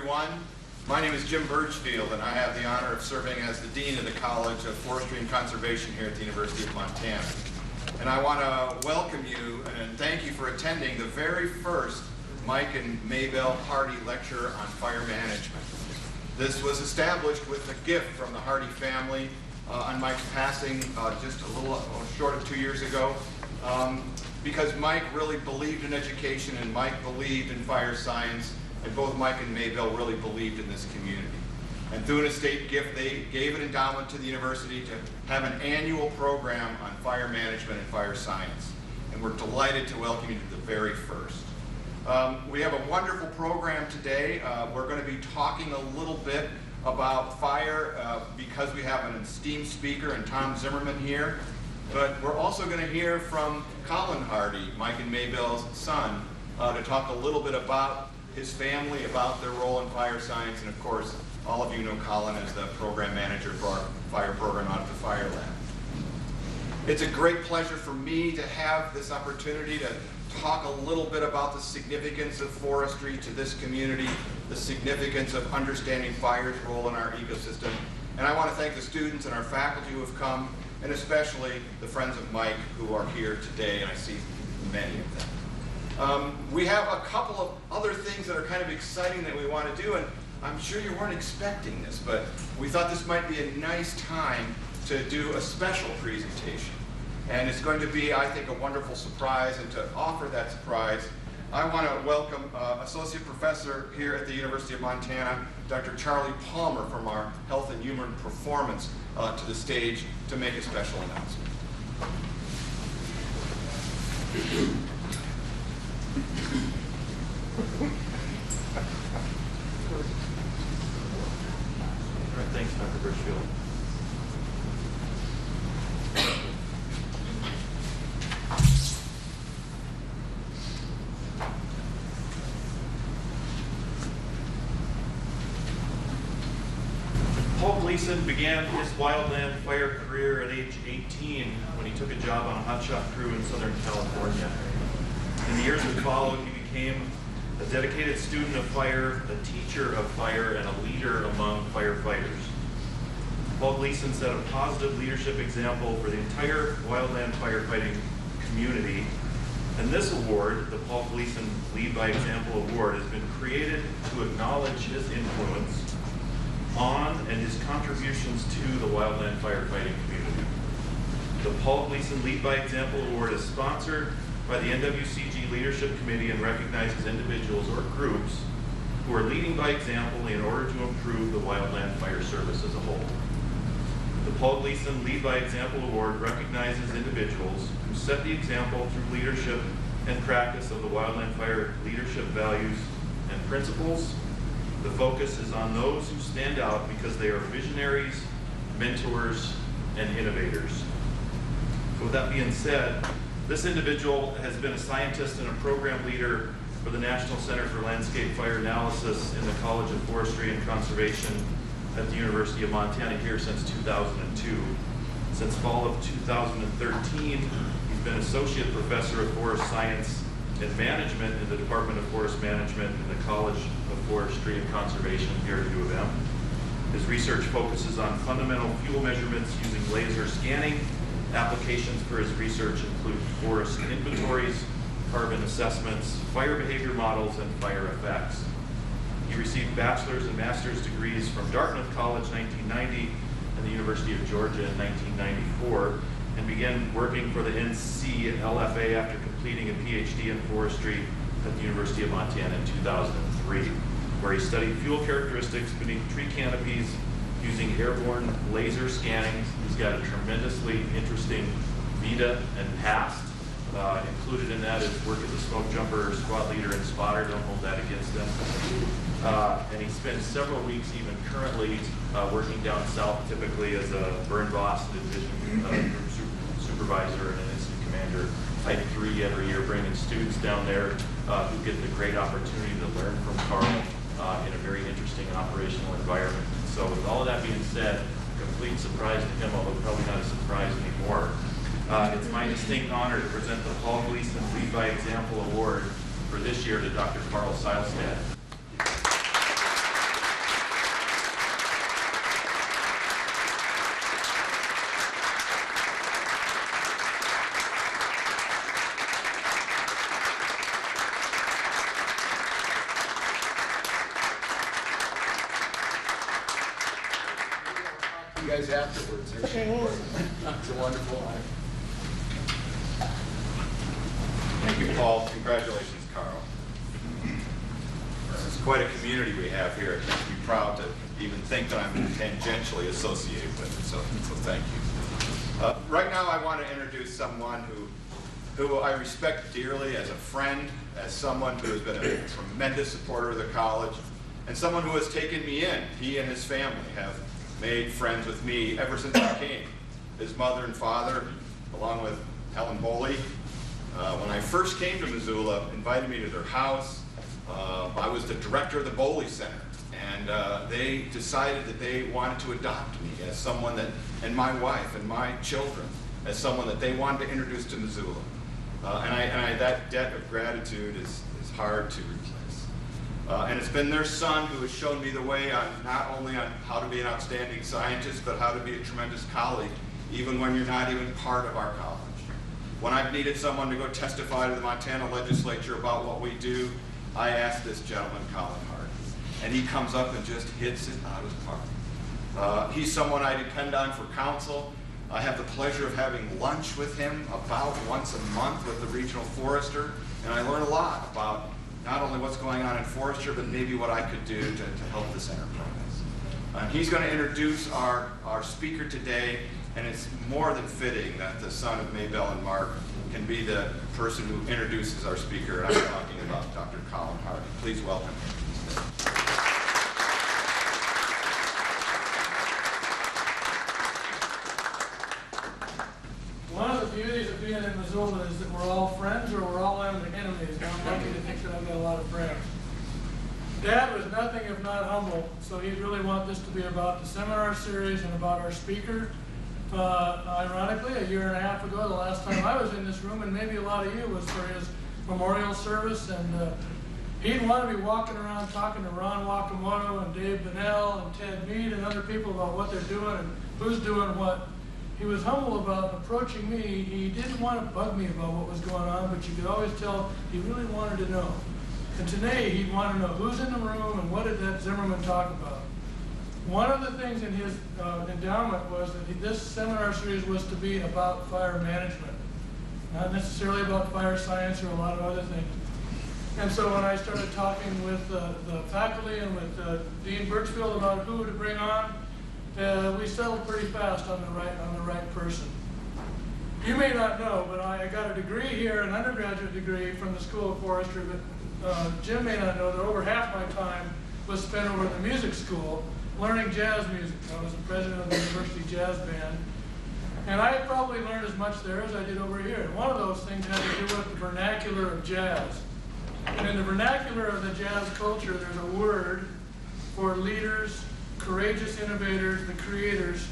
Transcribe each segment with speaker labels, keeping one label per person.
Speaker 1: everyone. My name is Jim Birchfield, and I have the honor of serving as the Dean of the College of Forestry and Conservation here at the University of Montana. And I want to welcome you and thank you for attending the very first Mike and Mabelle Hardy Lecture on Fire Management. This was established with a gift from the Hardy family on Mike's passing just a little short of 2 years ago. Because Mike really believed in education and Mike believed in fire science, and both Mike and Mabelle really believed in this community. And through an estate gift, they gave an endowment to the university to have an annual program on fire management and fire science. And we're delighted to welcome you to the very first. We have a wonderful program today. We're going to be talking a little bit about fire because we have an esteemed speaker and Tom Zimmerman here. But we're also going to hear from Colin Hardy, Mike and Mabelle's son, to talk a little bit about his family, about their role in fire science, and of course, all of you know Colin as the program manager for our fire program out at the Fire Lab. It's a great pleasure for me to have this opportunity to talk a little bit about the significance of forestry to this community, the significance of understanding fire's role in our ecosystem. And I want to thank the students and our faculty who have come, and especially the friends of Mike who are here today, and I see many of them. We have a couple of other things that are kind of exciting that we want to do, and I'm sure you weren't expecting this, but we thought this might be a nice time to do a special presentation. And it's going to be, I think, a wonderful surprise, and to offer that surprise, I want to welcome Associate Professor here at the University of Montana, Dr. Charlie Palmer from our Health and Human Performance to the stage to make a special announcement.
Speaker 2: All right, thanks, Dr. Birchfield. Paul Gleason began his wildland fire career at age 18 when he took a job on a hotshot crew in Southern California. In the years that followed, he became a dedicated student of fire, a teacher of fire, and a leader among firefighters. Paul Gleason set a positive leadership example for the entire wildland firefighting community. And this award, the Paul Gleason Lead by Example Award, has been created to acknowledge his influence on and his contributions to the wildland firefighting community. The Paul Gleason Lead by Example Award is sponsored by the NWCG Leadership Committee and recognizes individuals or groups who are leading by example in order to improve the wildland fire service as a whole. The Paul Gleason Lead by Example Award recognizes individuals who set the example through leadership and practice of the wildland fire leadership values and principles. The focus is on those who stand out because they are visionaries, mentors, and innovators. So with that being said, this individual has been a scientist and a program leader for the National Center for Landscape Fire Analysis in the College of Forestry and Conservation at the University of Montana here since 2002. Since fall of 2013, he's been Associate Professor of Forest Science and Management in the Department of Forest Management in the College of Forestry and Conservation here at U of M. His research focuses on fundamental fuel measurements using laser scanning. Applications for his research include forest inventories, carbon assessments, fire behavior models, and fire effects. He received bachelor's and master's degrees from Dartmouth College 1990 and the University of Georgia in 1994, and began working for the NCLFA after completing a PhD in forestry at the University of Montana in 2003, where he studied fuel characteristics beneath tree canopies using airborne laser scanning. He's got a tremendously interesting vita and past. Included in that is work as a smoke jumper, squad leader, and spotter. Don't hold that against him. And he spends several weeks, even currently, working down south, typically as a burn boss, division group supervisor, and an incident commander, Type 3 every year, bringing students down there who get the great opportunity to learn from Carl in a very interesting operational environment. So with all of that being said, complete surprise to him, although probably not a surprise anymore. It's my distinct honor to present the Paul Gleason Lead by Example Award for this year to Dr. Carl Seilstad.
Speaker 3: you guys afterwards. It's a wonderful honor.
Speaker 1: Thank you, Paul. Congratulations, Carl. This is quite a community we have here. I should be proud to even think that I'm tangentially associated with it, so thank you. Right now I want to introduce someone who I respect dearly as a friend, as someone who has been a tremendous supporter of the college, and someone who has taken me in. He and his family have made friends with me ever since I came. His mother and father, along with Helen Boley, when I first came to Missoula, invited me to their house. I was the director of the Boley Center, and they decided that they wanted to adopt me as someone that, and my wife and my children, as someone that they wanted to introduce to Missoula. That debt of gratitude is hard to replace. And it's been their son who has shown me the way on not only on how to be an outstanding scientist, but how to be a tremendous colleague, even when you're not even part of our college. When I've needed someone to go testify to the Montana legislature about what we do, I ask this gentleman, Colin Hart, and he comes up and just hits it out of the park. He's someone I depend on for counsel. I have the pleasure of having lunch with him about once a month with the regional forester, and I learn a lot about not only what's going on in forestry, but maybe what I could do to help this enterprise. He's going to introduce our speaker today, and it's more than fitting that the son of Mabelle and Mark can be the person who introduces our speaker, and I'm talking about Dr. Colin Hart. Please welcome him.
Speaker 4: One of the beauties of being in Missoula is that we're all friends or we're all enemies. And I'm lucky to think that I've got a lot of friends. Dad was nothing if not humble, so he'd really want this to be about the seminar series and about our speaker. Ironically, a year and a half ago, the last time I was in this room, and maybe a lot of you, was for his memorial service, and he'd want to be walking around talking to Ron Wakamoto and Dave Bunnell and Ted Mead and other people about what they're doing and who's doing what. He was humble about approaching me. He didn't want to bug me about what was going on, but you could always tell he really wanted to know. And today he'd want to know who's in the room and what did that Zimmerman talk about. One of the things in his endowment was that this seminar series was to be about fire management, not necessarily about fire science or a lot of other things. And so when I started talking with the faculty and with Dean Birchfield about who to bring on, we settled pretty fast on the right person. You may not know, but I got a degree here, an undergraduate degree from the School of Forestry, but Jim may not know that over half my time was spent over at the music school learning jazz music. I was the president of the university jazz band, and I probably learned as much there as I did over here. And one of those things had to do with the vernacular of jazz. And in the vernacular of the jazz culture, there's a word for leaders, courageous innovators, the creators,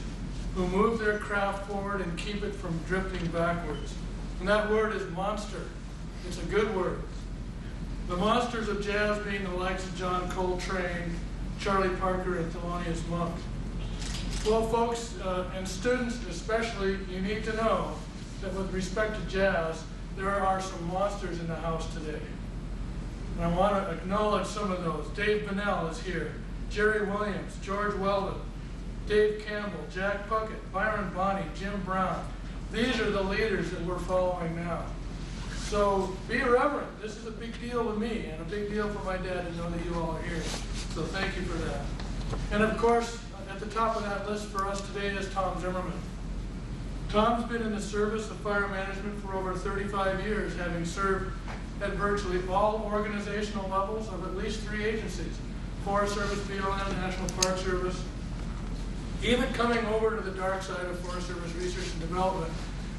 Speaker 4: who move their craft forward and keep it from drifting backwards. And that word is monster. It's a good word. The monsters of jazz being the likes of John Coltrane, Charlie Parker, and Thelonious Monk. Well, folks, and students especially, you need to know that with respect to jazz, there are some monsters in the house today. And I want to acknowledge some of those. Dave Bunnell is here. Jerry Williams, George Weldon, Dave Campbell, Jack Puckett, Byron Bonney, Jim Brown. These are the leaders that we're following now. So be reverent. This is a big deal to me and a big deal for my dad to know that you all are here. So thank you for that. And of course, at the top of that list for us today is Tom Zimmerman. Tom's been in the service of fire management for over 35 years, having served at virtually all organizational levels of at least 3 agencies: Forest Service, BLM, National Park Service, even coming over to the dark side of Forest Service Research and Development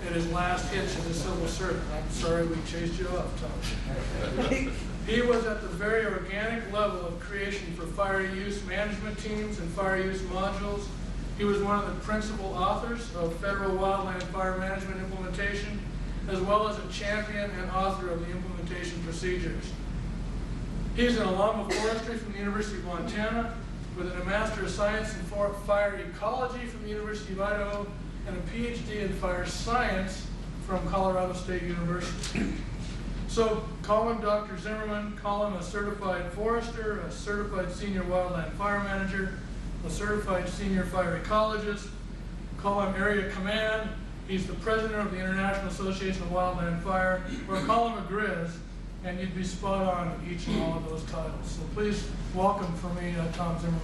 Speaker 4: at his last hitch in the civil service. I'm sorry we chased you off, Tom. He was at the very organic level of creation for fire use management teams and fire use modules. He was one of the principal authors of federal wildland fire management implementation, as well as a champion and author of the implementation procedures. He's an alum of forestry from the University of Montana, with a Master of Science in Fire Ecology from the University of Idaho, and a PhD in Fire Science from Colorado State University. So call him Dr. Zimmerman, call him a certified forester, a certified senior wildland fire manager, a certified senior fire ecologist, call him Area Command. He's the president of the International Association of Wildland Fire, or call him a Grizz, and you'd be spot on in each and all of those titles. So please welcome for me Tom Zimmerman.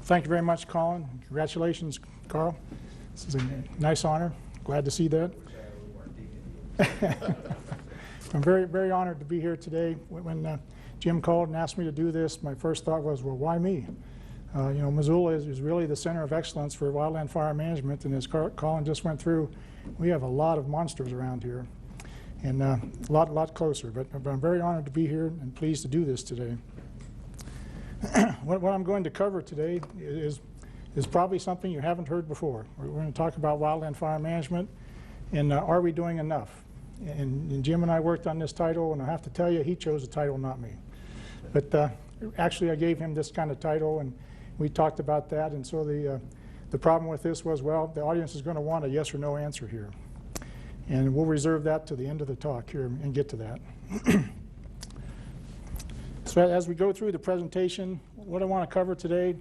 Speaker 3: Thank you very much, Colin. Congratulations, Carl. This is a nice honor. Glad to see that. I'm very, very honored to be here today. When Jim called and asked me to do this, my first thought was, well, why me? You know, Missoula is really the center of excellence for wildland fire management, and as Colin just went through, we have a lot of monsters around here, and a lot closer. But I'm very honored to be here and pleased to do this today. What I'm going to cover today is probably something you haven't heard before. We're going to talk about wildland fire management, and are we doing enough? And Jim and I worked on this title, and I have to tell you, he chose the title, not me. But actually, I gave him this kind of title, and we talked about that. And so the problem with this was, well, the audience is going to want a yes or no answer here. And we'll reserve that to the end of the talk here and get to that. So as we go through the presentation, what I want to cover today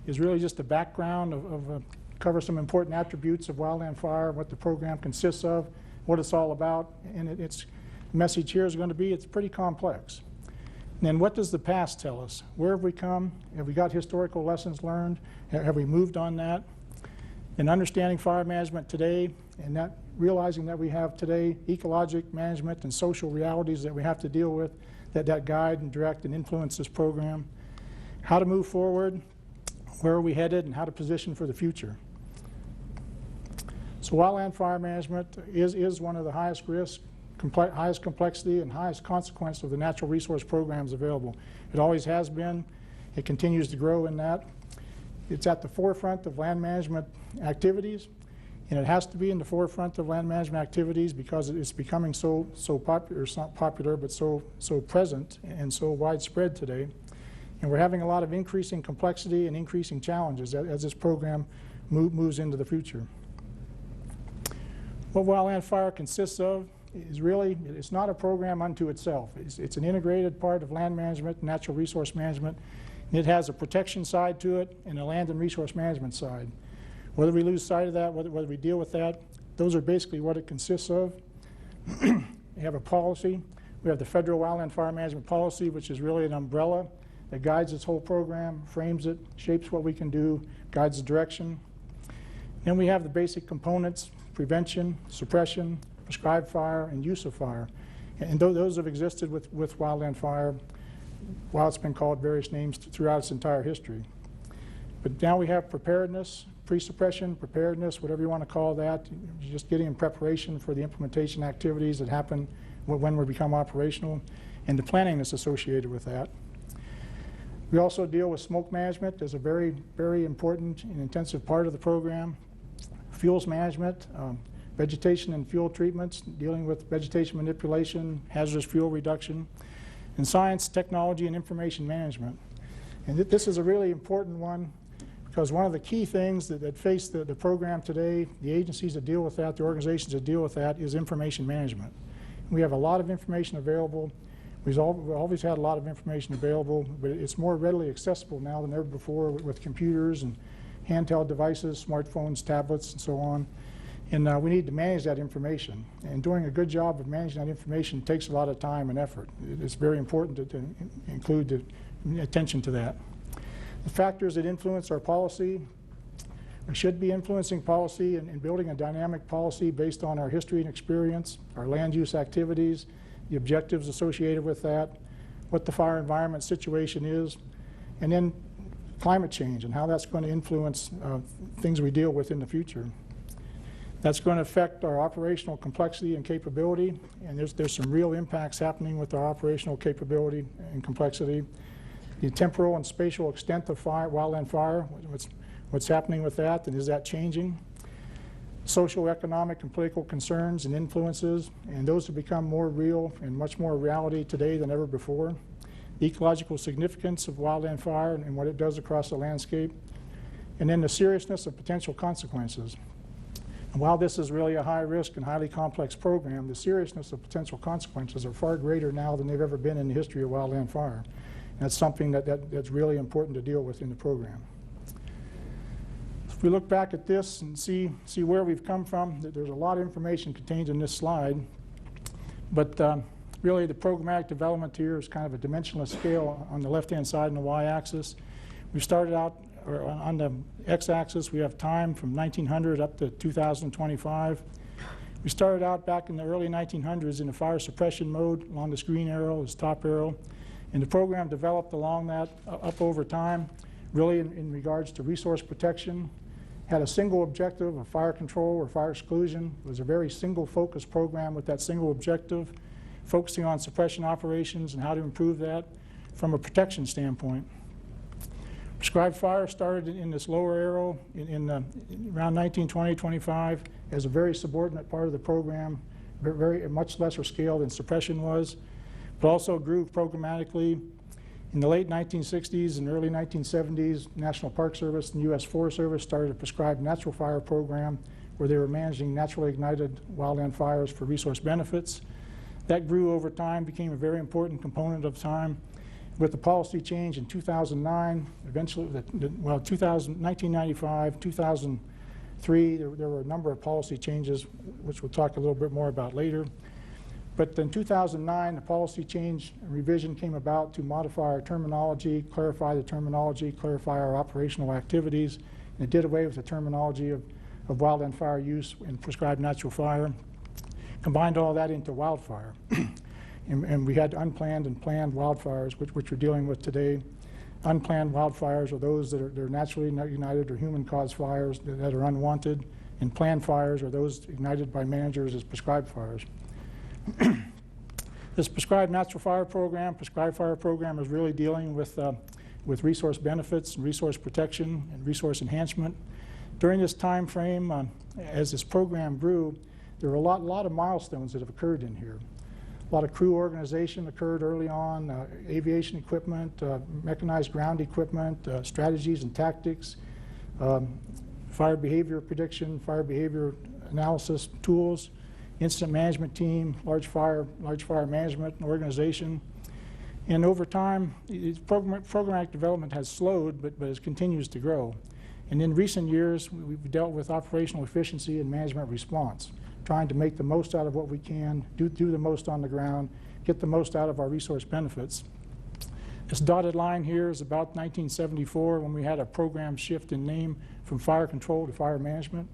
Speaker 3: is really just the background cover some important attributes of wildland fire, what the program consists of, what it's all about, and its message here is going to be it's pretty complex. And then what does the past tell us? Where have we come? Have we got historical lessons learned? Have we moved on that? And understanding fire management today, and that realizing that we have today ecologic management and social realities that we have to deal with that guide and direct and influence this program. How to move forward, where are we headed, and how to position for the future. So wildland fire management is one of the highest risk, highest complexity, and highest consequence of the natural resource programs available. It always has been. It continues to grow in that. It's at the forefront of land management activities, and it has to be in the forefront of land management activities because it's becoming so popular. It's not popular, but so present and so widespread today. And we're having a lot of increasing complexity and increasing challenges as this program moves into the future. What wildland fire consists of is really, it's not a program unto itself. It's an integrated part of land management, natural resource management. And it has a protection side to it and a land and resource management side. Whether we lose sight of that, whether we deal with that, those are basically what it consists of. We have a policy. We have the Federal Wildland Fire Management Policy, which is really an umbrella that guides this whole program, frames it, shapes what we can do, guides the direction. Then we have the basic components: prevention, suppression, prescribed fire, and use of fire. And those have existed with wildland fire while it's been called various names throughout its entire history. But now we have preparedness, pre-suppression, preparedness, whatever you want to call that. You're just getting in preparation for the implementation activities that happen when we become operational, and the planning that's associated with that. We also deal with smoke management as a very, very important and intensive part of the program. Fuels management, vegetation and fuel treatments, dealing with vegetation manipulation, hazardous fuel reduction, and science, technology, and information management. And this is a really important one because one of the key things that face the program today, the agencies that deal with that, the organizations that deal with that, is information management. We have a lot of information available. We've always had a lot of information available, but it's more readily accessible now than ever before with computers and handheld devices, smartphones, tablets, and so on. And we need to manage that information. And doing a good job of managing that information takes a lot of time and effort. It's very important to include attention to that. The factors that influence our policy: we should be influencing policy and building a dynamic policy based on our history and experience, our land use activities, the objectives associated with that, what the fire environment situation is, and then climate change and how that's going to influence things we deal with in the future. That's going to affect our operational complexity and capability, and there's some real impacts happening with our operational capability and complexity. The temporal and spatial extent of wildland fire, what's happening with that, and is that changing? Social, economic, and political concerns and influences, and those have become more real and much more reality today than ever before. The ecological significance of wildland fire and what it does across the landscape, and then the seriousness of potential consequences. While this is really a high-risk and highly complex program, the seriousness of potential consequences are far greater now than they've ever been in the history of wildland fire. And that's something that's really important to deal with in the program. If we look back at this and see where we've come from, there's a lot of information contained in this slide. But really the programmatic development here is kind of a dimensionless scale on the left-hand side and the y-axis. We started out, or on the x-axis, we have time from 1900 up to 2025. We started out back in the early 1900s in a fire suppression mode. Along this green arrow, this top arrow. And the program developed along that up over time, really in regards to resource protection. Had a single objective of fire control or fire exclusion. It was a very single-focused program with that single objective, focusing on suppression operations and how to improve that from a protection standpoint. Prescribed fire started in this lower arrow around 1920-25 as a very subordinate part of the program, much lesser scale than suppression was, but also grew programmatically. In the late 1960s and early 1970s, National Park Service and U.S. Forest Service started a prescribed natural fire program where they were managing naturally ignited wildland fires for resource benefits. That grew over time, became a very important component of time. With the policy change in 2009, eventually, 1995, 2003, there were a number of policy changes, which we'll talk a little bit more about later. But in 2009, the policy change and revision came about to modify our terminology, clarify the terminology, clarify our operational activities, and it did away with the terminology of wildland fire use in prescribed natural fire, combined all that into wildfire. And we had unplanned and planned wildfires, which we're dealing with today. Unplanned wildfires are those that are naturally ignited or human-caused fires that are unwanted, and planned fires are those ignited by managers as prescribed fires. This prescribed natural fire program, is really dealing with resource benefits and resource protection and resource enhancement. During this time frame, as this program grew, there were a lot of milestones that have occurred in here. A lot of crew organization occurred early on, aviation equipment, mechanized ground equipment, strategies and tactics, fire behavior prediction, fire behavior analysis tools, incident management team, large fire management and organization. And over time, programmatic development has slowed, but it continues to grow. And in recent years, we've dealt with operational efficiency and management response, trying to make the most out of what we can, do the most on the ground, get the most out of our resource benefits. This dotted line here is about 1974 when we had a program shift in name from fire control to fire management,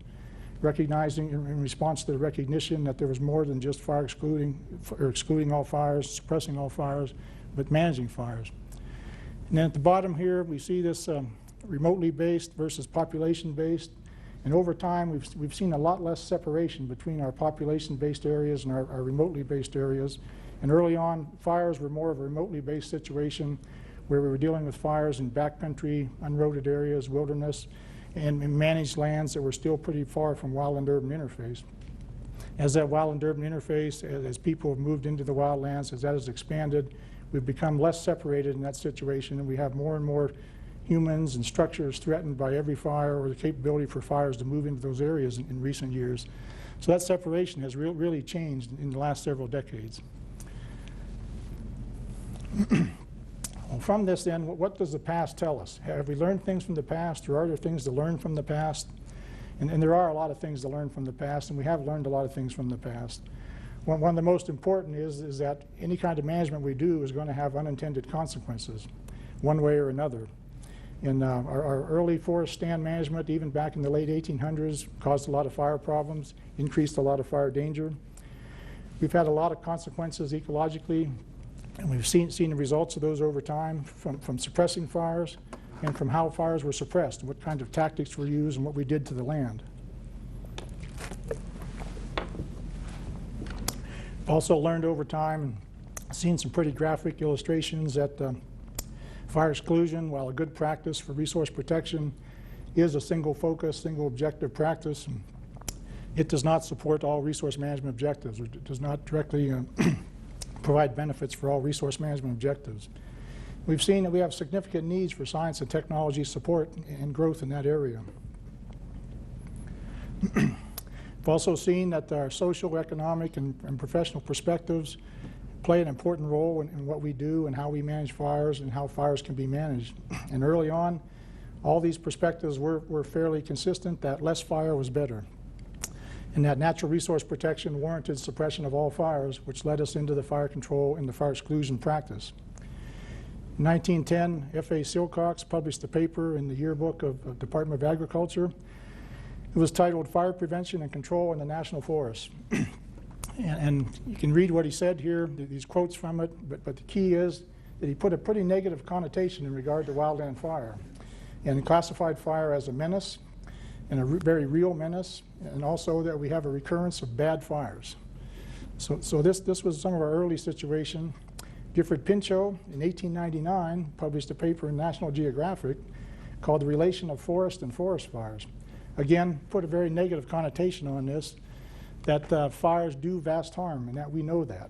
Speaker 3: recognizing in response to the recognition that there was more than just fire excluding all fires, suppressing all fires, but managing fires. And then at the bottom here, we see this remotely based versus population based. And over time, we've seen a lot less separation between our population-based areas and our remotely based areas. And early on, fires were more of a remotely based situation where we were dealing with fires in backcountry, unroaded areas, wilderness, and managed lands that were still pretty far from wildland-urban interface. As that wildland-urban interface, as people have moved into the wildlands, as that has expanded, we've become less separated in that situation, and we have more and more humans and structures threatened by every fire or the capability for fires to move into those areas in recent years. So that separation has really changed in the last several decades. Well, from this then, what does the past tell us? Have we learned things from the past, or are there things to learn from the past? And there are a lot of things to learn from the past, and we have learned a lot of things from the past. One of the most important is that any kind of management we do is going to have unintended consequences, one way or another. And our early forest stand management, even back in the late 1800s, caused a lot of fire problems, increased a lot of fire danger. We've had a lot of consequences ecologically, and we've seen the results of those over time from suppressing fires and from how fires were suppressed, what kind of tactics were used, and what we did to the land. Also learned over time and seen some pretty graphic illustrations that fire exclusion, while a good practice for resource protection, is a single focus, single objective practice. And it does not support all resource management objectives, or does not directly provide benefits for all resource management objectives. We've seen that we have significant needs for science and technology support and growth in that area. We've also seen that our social, economic, and professional perspectives play an important role in what we do and how we manage fires and how fires can be managed. And early on, all these perspectives were fairly consistent that less fire was better, and that natural resource protection warranted suppression of all fires, which led us into the fire control and the fire exclusion practice. In 1910, F.A. Silcox published a paper in the yearbook of Department of Agriculture. It was titled Fire Prevention and Control in the National Forests. And you can read what he said here, these quotes from it, but the key is that he put a pretty negative connotation in regard to wildland fire and classified fire as a menace, and a very real menace, and also that we have a recurrence of bad fires. So this was some of our early situation. Gifford Pinchot in 1899 published a paper in National Geographic called The Relation of Forest and Forest Fires. Again, put a very negative connotation on this, that fires do vast harm, and that we know that.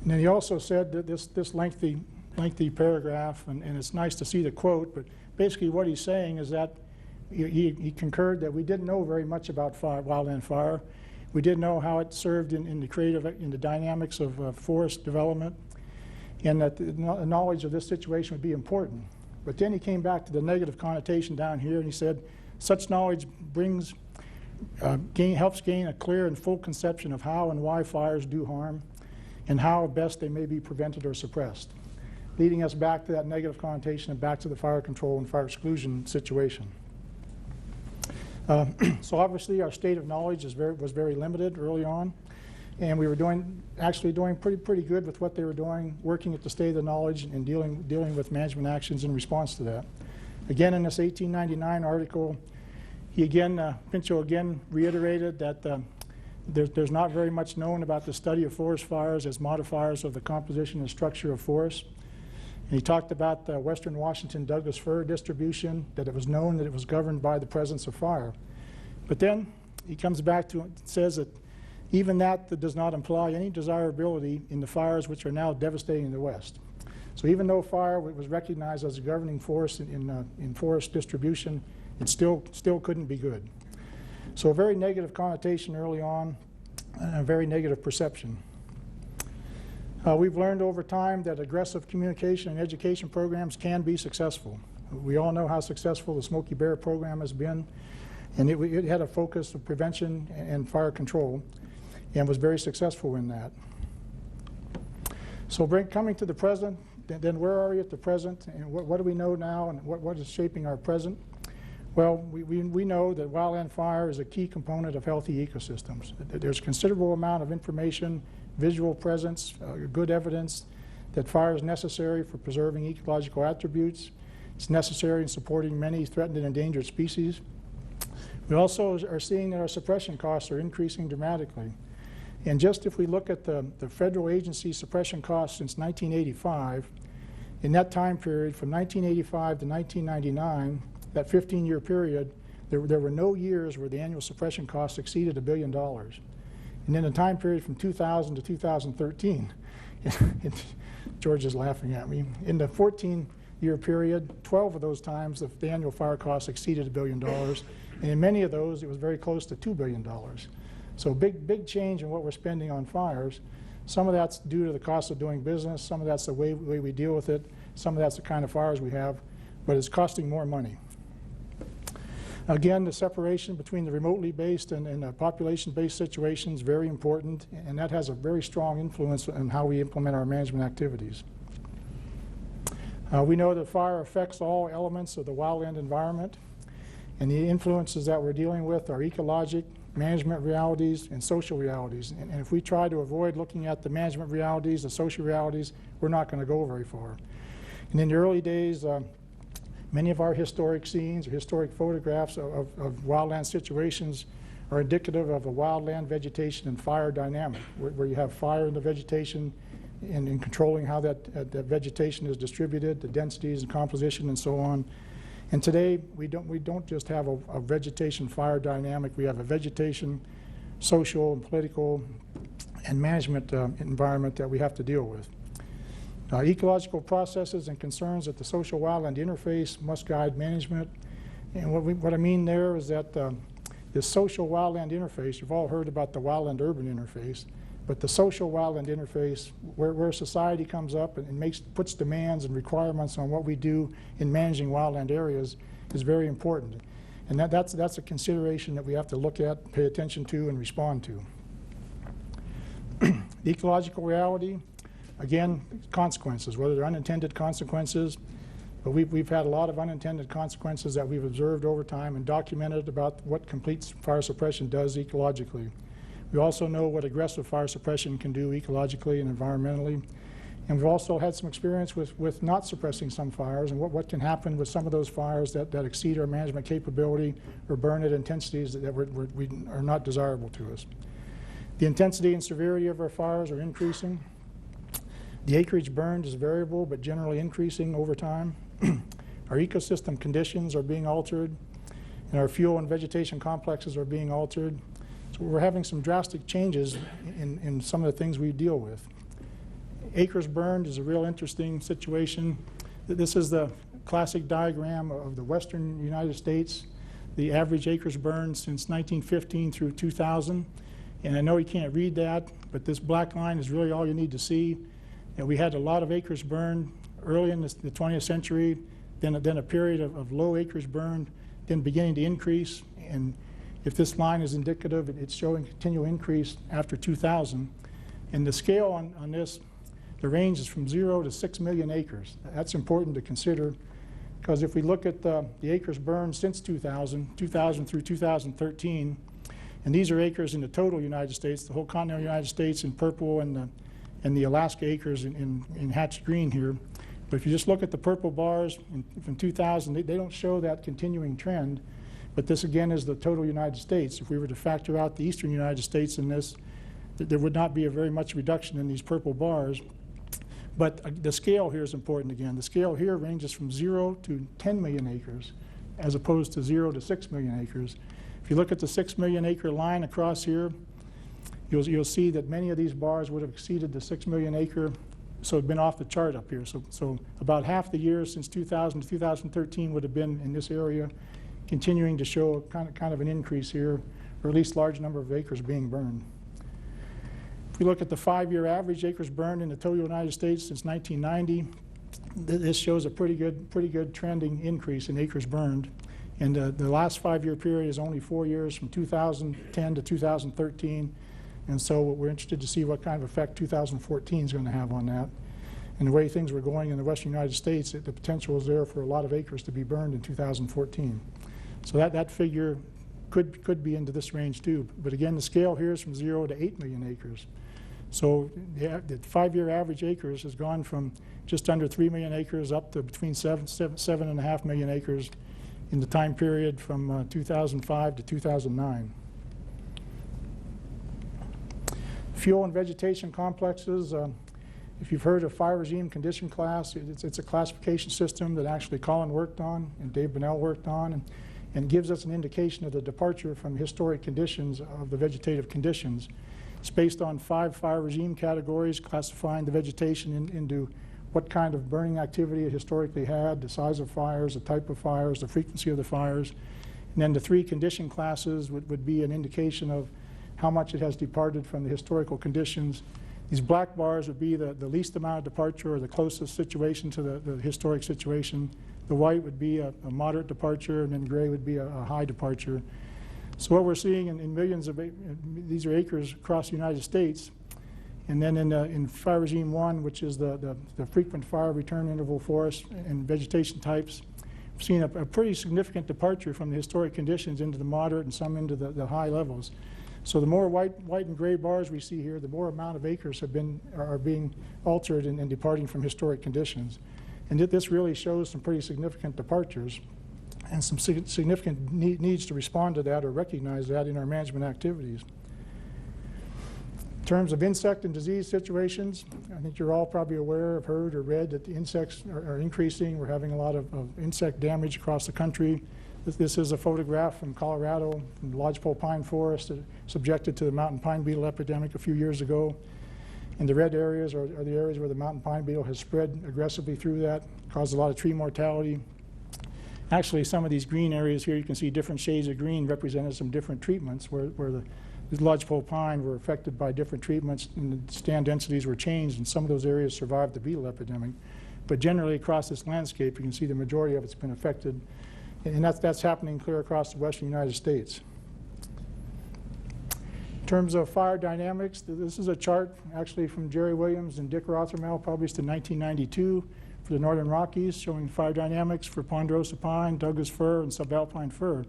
Speaker 3: And then he also said that this lengthy paragraph, and it's nice to see the quote, but basically what he's saying is that he concurred that we didn't know very much about wildland fire. We didn't know how it served in the dynamics of forest development, and that the knowledge of this situation would be important. But then he came back to the negative connotation down here, and he said, such knowledge helps gain a clear and full conception of how and why fires do harm, and how best they may be prevented or suppressed, leading us back to that negative connotation and back to the fire control and pretty situation. So obviously our state of knowledge was very limited early on, and we were actually doing pretty good with what they were doing, working at the state of the knowledge and dealing with management actions in response to that. Again, in this 1899 article, Pinchot again reiterated that there's not very much known about the study of forest fires as modifiers of the composition and structure of forests. And he talked about the western Washington Douglas fir distribution, that it was known that it was governed by the presence of fire. But then he comes back to it, says that even that does not imply any desirability in the fires which are now devastating the West. So even though fire was recognized as a governing force in forest distribution, it still couldn't be good. So a very negative connotation early on, and a very negative perception. We've learned over time that aggressive communication and education programs can be successful. We all know how successful the Smoky Bear program has been, and it had a focus of prevention and fire control, and was very successful in that. So coming to the present, then where are we at the present, and what do we know now, and what is shaping our present? Well, we know that wildland fire is a key component of healthy ecosystems. There's a considerable amount of information, visual presence, good evidence that fire is necessary for preserving ecological attributes. It's necessary in supporting many threatened and endangered species. We also are seeing that our suppression costs are increasing dramatically. And just if we look at the federal agency suppression costs since 1985, in that time period from 1985 to 1999, that 15-year period, there were no years where the annual suppression costs exceeded $1 billion. And in the time period from 2000 to 2013, George is laughing at me, in the 14-year period, 12 of those times the annual fire costs exceeded $1 billion, and in many of those it was very close to $2 billion. So big change in what we're spending on fires. Some of that's due to the cost of doing business, some of that's the way we deal with it, some of that's the kind of fires we have, but it's costing more money. Again, the separation between the remotely based and population-based situation is very important, and that has a very strong influence on how we implement our management activities. We know that fire affects all elements of the wildland environment, and the influences that we're dealing with are ecologic, management realities, and social realities. And if we try to avoid looking at the management realities, the social realities, we're not going to go very far. And in the early days, many of our historic scenes or historic photographs of wildland situations are indicative of a wildland vegetation and fire dynamic, where you have fire in the vegetation and in controlling how that vegetation is distributed, the densities and composition and so on. And today, we don't just have a vegetation fire dynamic, we have a vegetation, social and political and management environment that we have to deal with. Ecological processes and concerns at the social wildland interface must guide management. And what I mean there is that this social wildland interface. You've all heard about the wildland-urban interface, but the social wildland interface, where society comes up and puts demands and requirements on what we do in managing wildland areas, is very important. And that's a consideration that we have to look at, pay attention to, and respond to. The ecological reality, again, consequences, whether they're unintended consequences, but we've had a lot of unintended consequences that we've observed over time and documented about what complete fire suppression does ecologically. We also know what aggressive fire suppression can do ecologically and environmentally. And we've also had some experience with not suppressing some fires and what can happen with some of those fires that exceed our management capability or burn at intensities that are not desirable to us. The intensity and severity of our fires are increasing. The acreage burned is variable but generally increasing over time. Our ecosystem conditions are being altered, and our fuel and vegetation complexes are being altered. So we're having some drastic changes in some of the things we deal with. Acres burned is a real interesting situation. This is the classic diagram of the western United States, the average acres burned since 1915 through 2000. And I know you can't read that, but this black line is really all you need to see. And we had a lot of acres burned early in the 20th century, then a period of low acres burned, then beginning to increase. And if this line is indicative, it's showing continual increase after 2000. And the scale on this, the range is from 0 to 6 million acres. That's important to consider, because if we look at the acres burned since 2000 through 2013, and these are acres in the total United States, the whole continental United States in purple, and the Alaska acres in hatched green here. But if you just look at the purple bars from 2000, they don't show that continuing trend. But this again is the total United States. If we were to factor out the eastern United States in this, there would not be a very much reduction in these purple bars. But the scale here is important again. The scale here ranges from 0 to 10 million acres, as opposed to 0 to 6 million acres. If you look at the 6 million acre line across here, you'll see that many of these bars would have exceeded the 6 million acre, so have been off the chart up here. So about half the years since 2000 to 2013 would have been in this area, continuing to show kind of an increase here, or at least large number of acres being burned. If we look at the 5-year average acres burned in the total United States since 1990, this shows a pretty good trending increase in acres burned. And the last 5-year period is only 4 years, from 2010 to 2013. And so we're interested to see what kind of effect 2014 is going to have on that. And the way things were going in the western United States, the potential is there for a lot of acres to be burned in 2014. So that figure could be into this range too. But again, the scale here is from 0 to 8 million acres. So the 5-year average acres has gone from just under 3 million acres up to between 7.5 million acres in the time period from 2005 to 2009. Fuel and vegetation complexes. If you've heard of fire regime condition class, it's a classification system that actually Colin worked on and Dave Bonnell worked on, and gives us an indication of the departure from historic conditions of the vegetative conditions. It's based on 5 fire regime categories, classifying the vegetation into what kind of burning activity it historically had, the size of fires, the type of fires, the frequency of the fires. And then the 3 condition classes would be an indication of how much it has departed from the historical conditions. These black bars would be the least amount of departure, or the closest situation to the historic situation. The white would be a moderate departure, and then gray would be a high departure. So what we're seeing in millions of these are acres across the United States. And then in fire regime 1, which is the frequent fire return interval forest and vegetation types, we've seen a pretty significant departure from the historic conditions into the moderate and some into the high levels. So the more white and gray bars we see here, the more amount of acres are being altered and departing from historic conditions. And this really shows some pretty significant departures and some significant needs to respond to that or recognize that in our management activities. In terms of insect and disease situations, I think you're all probably aware, have heard or read that the insects are increasing. We're having a lot of insect damage across the country. This is a photograph from Colorado, from the lodgepole pine forest, subjected to the mountain pine beetle epidemic a few years ago. And the red areas are the areas where the mountain pine beetle has spread aggressively through that, caused a lot of tree mortality. Actually, some of these green areas here, you can see different shades of green represented some different treatments where the lodgepole pine were affected by different treatments and the stand densities were changed, and some of those areas survived the beetle epidemic. But generally across this landscape, you can see the majority of it's been affected, and that's happening clear across the western United States. In terms of fire dynamics, this is a chart actually from Jerry Williams and Dick Rothermel, published in 1992 for the Northern Rockies, showing fire dynamics for ponderosa pine, Douglas fir, and subalpine fir.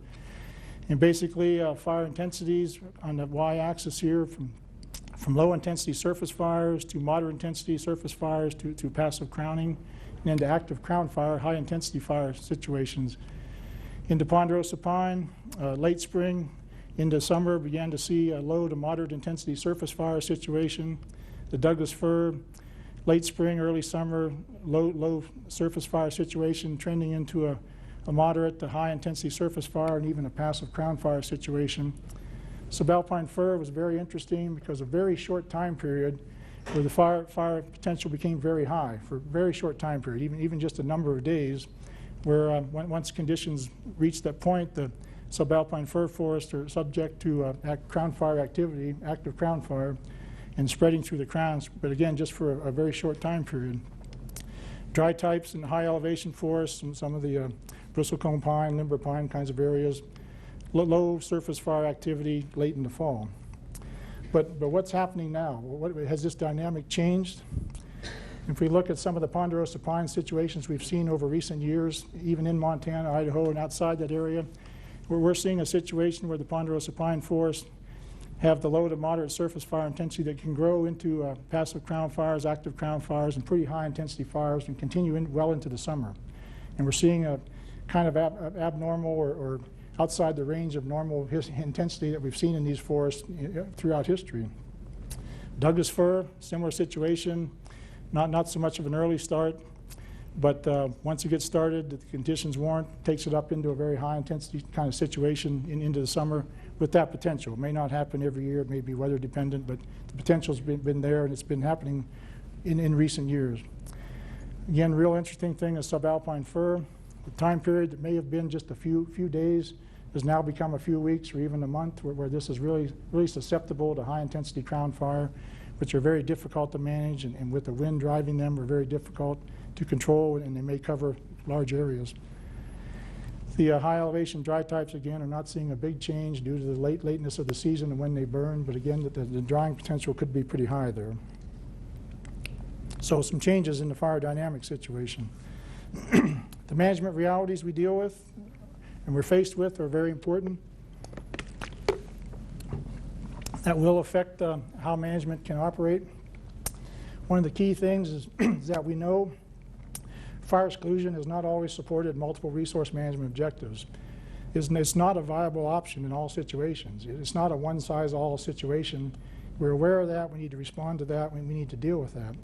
Speaker 3: And basically, fire intensities on the y-axis here from low-intensity surface fires to moderate-intensity surface fires to passive crowning, and then to active crown fire, high-intensity fire situations. Into ponderosa pine, late spring into summer, began to see a low to moderate intensity surface fire situation. The Douglas fir, late spring, early summer, low surface fire situation, trending into a moderate to high intensity surface fire and even a passive crown fire situation. Subalpine fir was very interesting because a very short time period where the fire potential became very high for a very short time period, even just a number of days, where once conditions reached that point, the subalpine fir forests are subject to crown fire activity, active crown fire, and spreading through the crowns, but again, just for a very short time period. Dry types in high elevation forests and some of the bristlecone pine, limber pine kinds of areas, low surface fire activity late in the fall. But what's happening now? Has this dynamic changed? If we look at some of the ponderosa pine situations we've seen over recent years, even in Montana, Idaho, and outside that area, we're seeing a situation where the ponderosa pine forests have the low to moderate surface fire intensity that can grow into passive crown fires, active crown fires, and pretty high intensity fires and continue well into the summer. And we're seeing a kind of abnormal or outside the range of normal intensity that we've seen in these forests throughout history. Douglas fir, similar situation, not so much of an early start, but once it gets started, the conditions warrant, takes it up into a very high intensity kind of situation into the summer with that potential. It may not happen every year, it may be weather dependent, but the potential's been there and it's been happening in recent years. Again, real interesting thing is subalpine fir. The time period that may have been just a few days has now become a few weeks or even a month where this is really susceptible to high intensity crown fire, which are very difficult to manage, and with the wind driving them are very difficult to control, and they may cover large areas. The high elevation dry types, again, are not seeing a big change due to the lateness of the season and when they burn, but again, the drying potential could be pretty high there. So some changes in the fire dynamic situation. The management realities we deal with and we're faced with are very important. That will affect how management can operate. One of the key things is that we know fire exclusion has not always supported multiple resource management objectives. It's not a viable option in all situations. It's not a one-size-all situation. We're aware of that. We need to respond to that. We need to deal with that.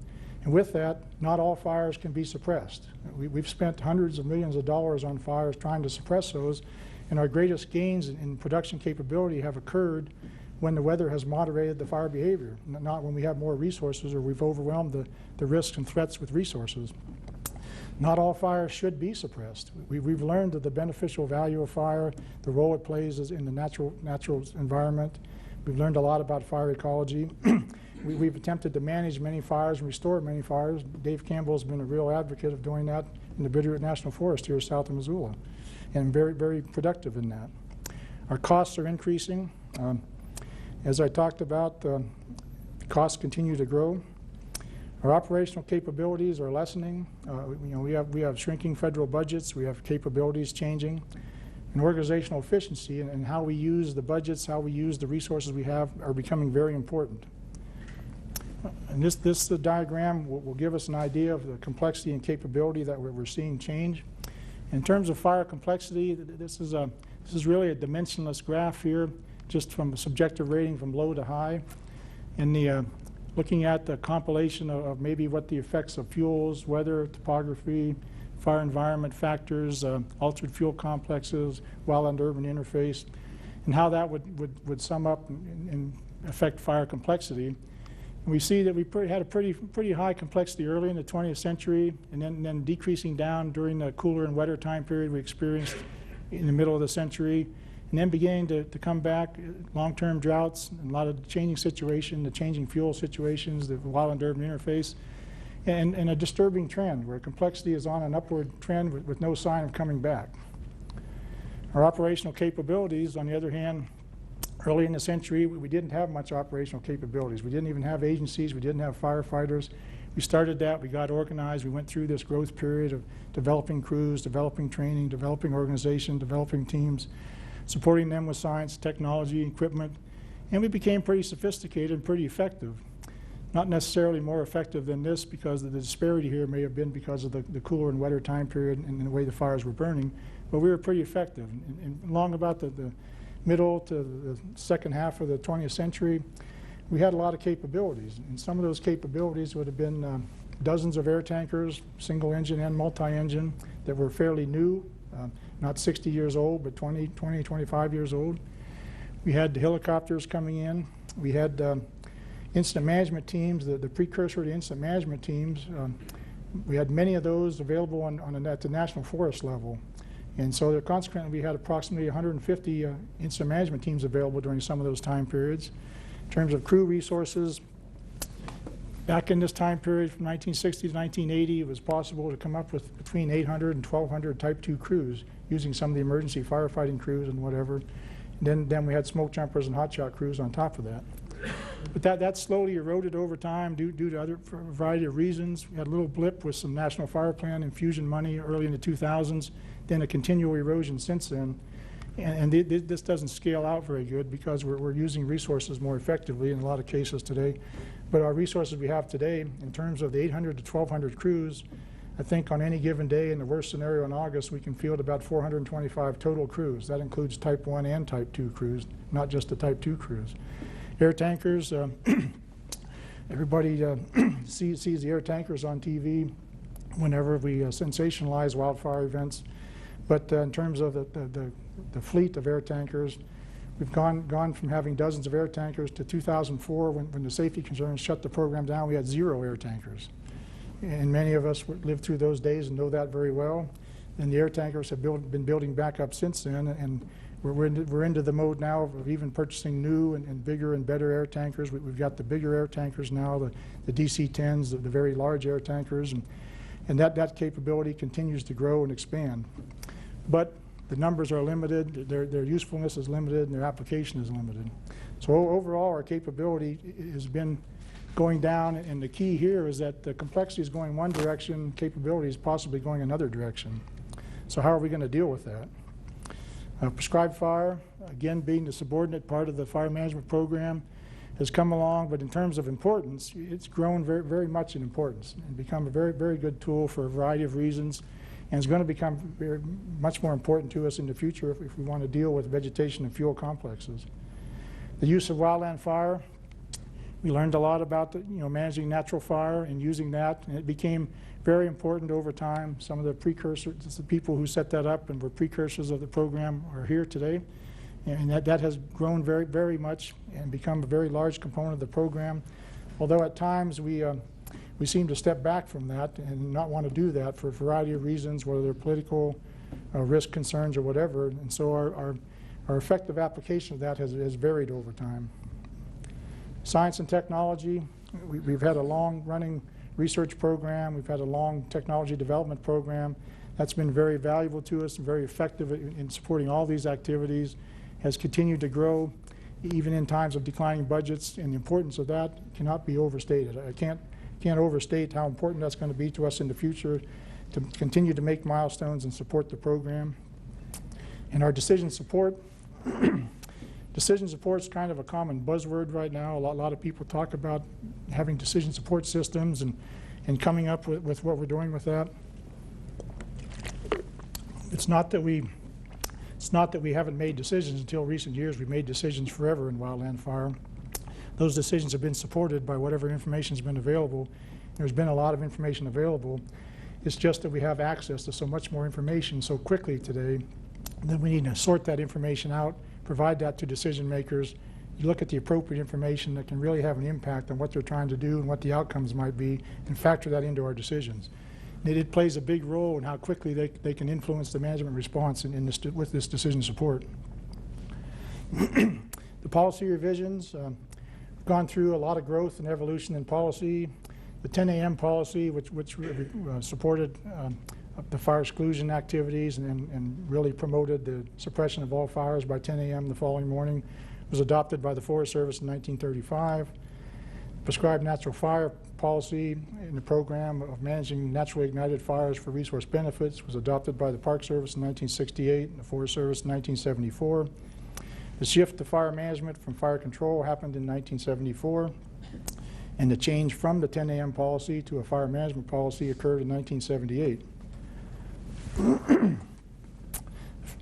Speaker 3: And with that, not all fires can be suppressed. We've spent hundreds of millions of dollars on fires trying to suppress those, and our greatest gains in production capability have occurred when the weather has moderated the fire behavior, not when we have more resources or we've overwhelmed the risks and threats with resources. Not all fires should be suppressed. We've learned of the beneficial value of fire, the role it plays in the natural environment. We've learned a lot about fire ecology. We've attempted to manage many fires and restore many fires. Dave Campbell's been a real advocate of doing that in the Bitterroot National Forest here south of Missoula, and very, very productive in that. Our costs are increasing. As I talked about, costs continue to grow. Our operational capabilities are lessening. We have shrinking federal budgets. We have capabilities changing. And organizational efficiency and how we use the budgets, how we use the resources we have are becoming very important. And this diagram will give us an idea of the complexity and capability that we're seeing change. In terms of fire complexity, this is really a dimensionless graph here, just from a subjective rating from low to high. And looking at the compilation of maybe what the effects of fuels, weather, topography, fire environment factors, altered fuel complexes, wildland-urban interface, and how that would sum up and affect fire complexity. And we see that we had a pretty high complexity early in the 20th century, and then decreasing down during the cooler and wetter time period we experienced in the middle of the century, and then beginning to come back, long-term droughts, and a lot of changing situation, the changing fuel situations, the wildland-urban interface, and a disturbing trend where complexity is on an upward trend with no sign of coming back. Our operational capabilities, on the other hand, early in the century, we didn't have much operational capabilities. We didn't even have agencies. We didn't have firefighters. We started that. We got organized. We went through this growth period of developing crews, developing training, developing organization, developing teams, supporting them with science, technology, equipment, and we became pretty sophisticated and pretty effective. Not necessarily more effective than this, because the disparity here may have been because of the cooler and wetter time period and the way the fires were burning, but we were pretty effective. And along about the middle to the second half of the 20th century, we had a lot of capabilities, and some of those capabilities would have been dozens of air tankers, single engine and multi-engine, that were fairly new, not 60 years old, but 20, 25 years old. We had the helicopters coming in. We had incident management teams, the precursor to incident management teams. We had many of those available at the national forest level. And so consequently, we had approximately 150 incident management teams available during some of those time periods. In terms of crew resources, back in this time period from 1960 to 1980, it was possible to come up with between 800 and 1,200 Type 2 crews using some of the emergency firefighting crews and whatever. And then we had smoke jumpers and hotshot crews on top of that. But that slowly eroded over time due to for a variety of reasons. We had a little blip with some National Fire Plan infusion money early in the 2000s, then a continual erosion since then. And this doesn't scale out very good because we're using resources more effectively in a lot of cases today. But our resources we have today, in terms of the 800 to 1,200 crews, I think on any given day, in the worst scenario in August, we can field about 425 total crews. That includes Type 1 and Type 2 crews, not just the Type 2 crews. Air tankers, everybody sees the air tankers on TV whenever we sensationalize wildfire events. But in terms of the fleet of air tankers, we've gone from having dozens of air tankers to 2004, when the safety concerns shut the program down, we had 0 air tankers. And many of us lived through those days and know that very well. And the air tankers have been building back up since then, and we're into the mode now of even purchasing new and bigger and better air tankers. We've got the bigger air tankers now, the DC-10s, the very large air tankers, and that capability continues to grow and expand. But the numbers are limited, their usefulness is limited, and their application is limited. So overall, our capability has been going down, and the key here is that the complexity is going one direction, capability is possibly going another direction. So how are we going to deal with that? Prescribed fire, again being the subordinate part of the fire management program, has come along, but in terms of importance, it's grown very, very much in importance and become a very, very good tool for a variety of reasons, and it's going to become much more important to us in the future if we want to deal with vegetation and fuel complexes. The use of wildland fire, we learned a lot about managing natural fire and using that, and it became very important over time. Some of the precursors, the people who set that up and were precursors of the program, are here today, and that has grown very, very much and become a very large component of the program. Although at times we seem to step back from that and not want to do that for a variety of reasons, whether they're political, risk concerns, or whatever. And so our effective application of that has varied over time. Science and technology, we've had a long-running research program. We've had a long technology development program. That's been very valuable to us and very effective in supporting all these activities, has continued to grow even in times of declining budgets, and the importance of that cannot be overstated. I can't overstate how important that's going to be to us in the future to continue to make milestones and support the program. And our decision support, decision support is kind of a common buzzword right now. A lot of people talk about having decision support systems and coming up with what we're doing with that. It's not that we haven't made decisions until recent years. We've made decisions forever in wildland fire. Those decisions have been supported by whatever information has been available. There's been a lot of information available. It's just that we have access to so much more information so quickly today that we need to sort that information out, provide that to decision makers, you look at the appropriate information that can really have an impact on what they're trying to do and what the outcomes might be, and factor that into our decisions. And it plays a big role in how quickly they can influence the management response with this decision support. The policy revisions, we've gone through a lot of growth and evolution in policy. The 10 a.m. policy, which supported the fire exclusion activities and really promoted the suppression of all fires by 10 a.m. the following morning, was adopted by the Forest Service in 1935. Prescribed natural fire policy in the program of managing naturally ignited fires for resource benefits was adopted by the Park Service in 1968 and the Forest Service in 1974. The shift to fire management from fire control happened in 1974, and the change from the 10 a.m. policy to a fire management policy occurred in 1978.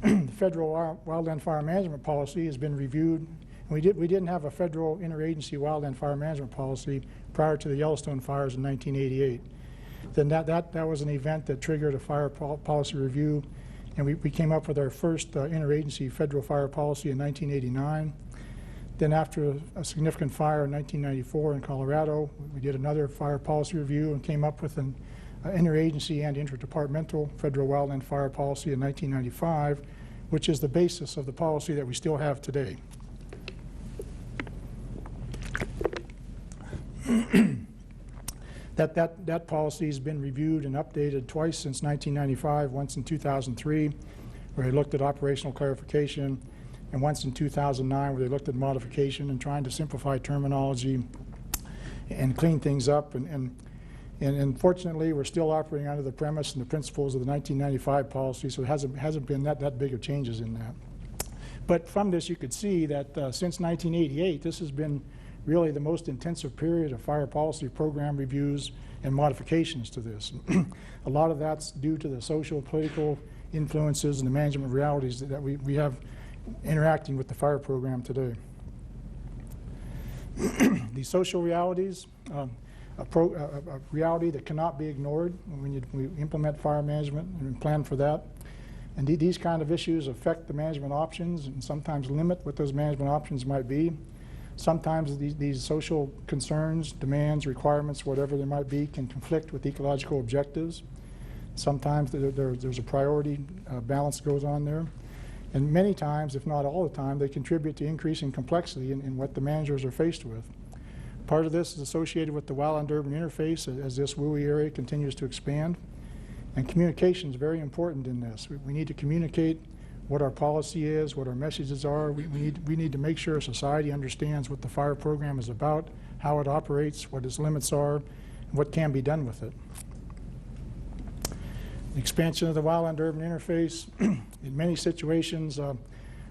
Speaker 3: The federal wildland fire management policy has been reviewed. We didn't have a federal interagency wildland fire management policy prior to the Yellowstone fires in 1988. Then that was an event that triggered a fire policy review, and we came up with our first interagency federal fire policy in 1989. Then after a significant fire in 1994 in Colorado, we did another fire policy review and came up with an interagency and interdepartmental federal wildland fire policy in 1995, which is the basis of the policy that we still have today. That policy has been reviewed and updated twice since 1995, once in 2003, where they looked at operational clarification, and once in 2009, where they looked at modification and trying to simplify terminology and clean things up. And fortunately, we're still operating under the premise and the principles of the 1995 policy, so it hasn't been that big of changes in that. But from this, you could see that since 1988, this has been really the most intensive period of fire policy program reviews and modifications to this. A lot of that's due to the social, political influences and the management realities that we have interacting with the fire program today. These social realities, a reality that cannot be ignored when we implement fire management and plan for that. And these kind of issues affect the management options and sometimes limit what those management options might be. Sometimes these social concerns, demands, requirements, whatever they might be, can conflict with ecological objectives. Sometimes there's a priority balance that goes on there. And many times, if not all the time, they contribute to increasing complexity in what the managers are faced with. Part of this is associated with the wildland-urban interface as this WUI area continues to expand. And communication is very important in this. We need to communicate what our policy is, what our messages are. We need to make sure society understands what the fire program is about, how it operates, what its limits are, and what can be done with it. The expansion of the wildland-urban interface. In many situations, our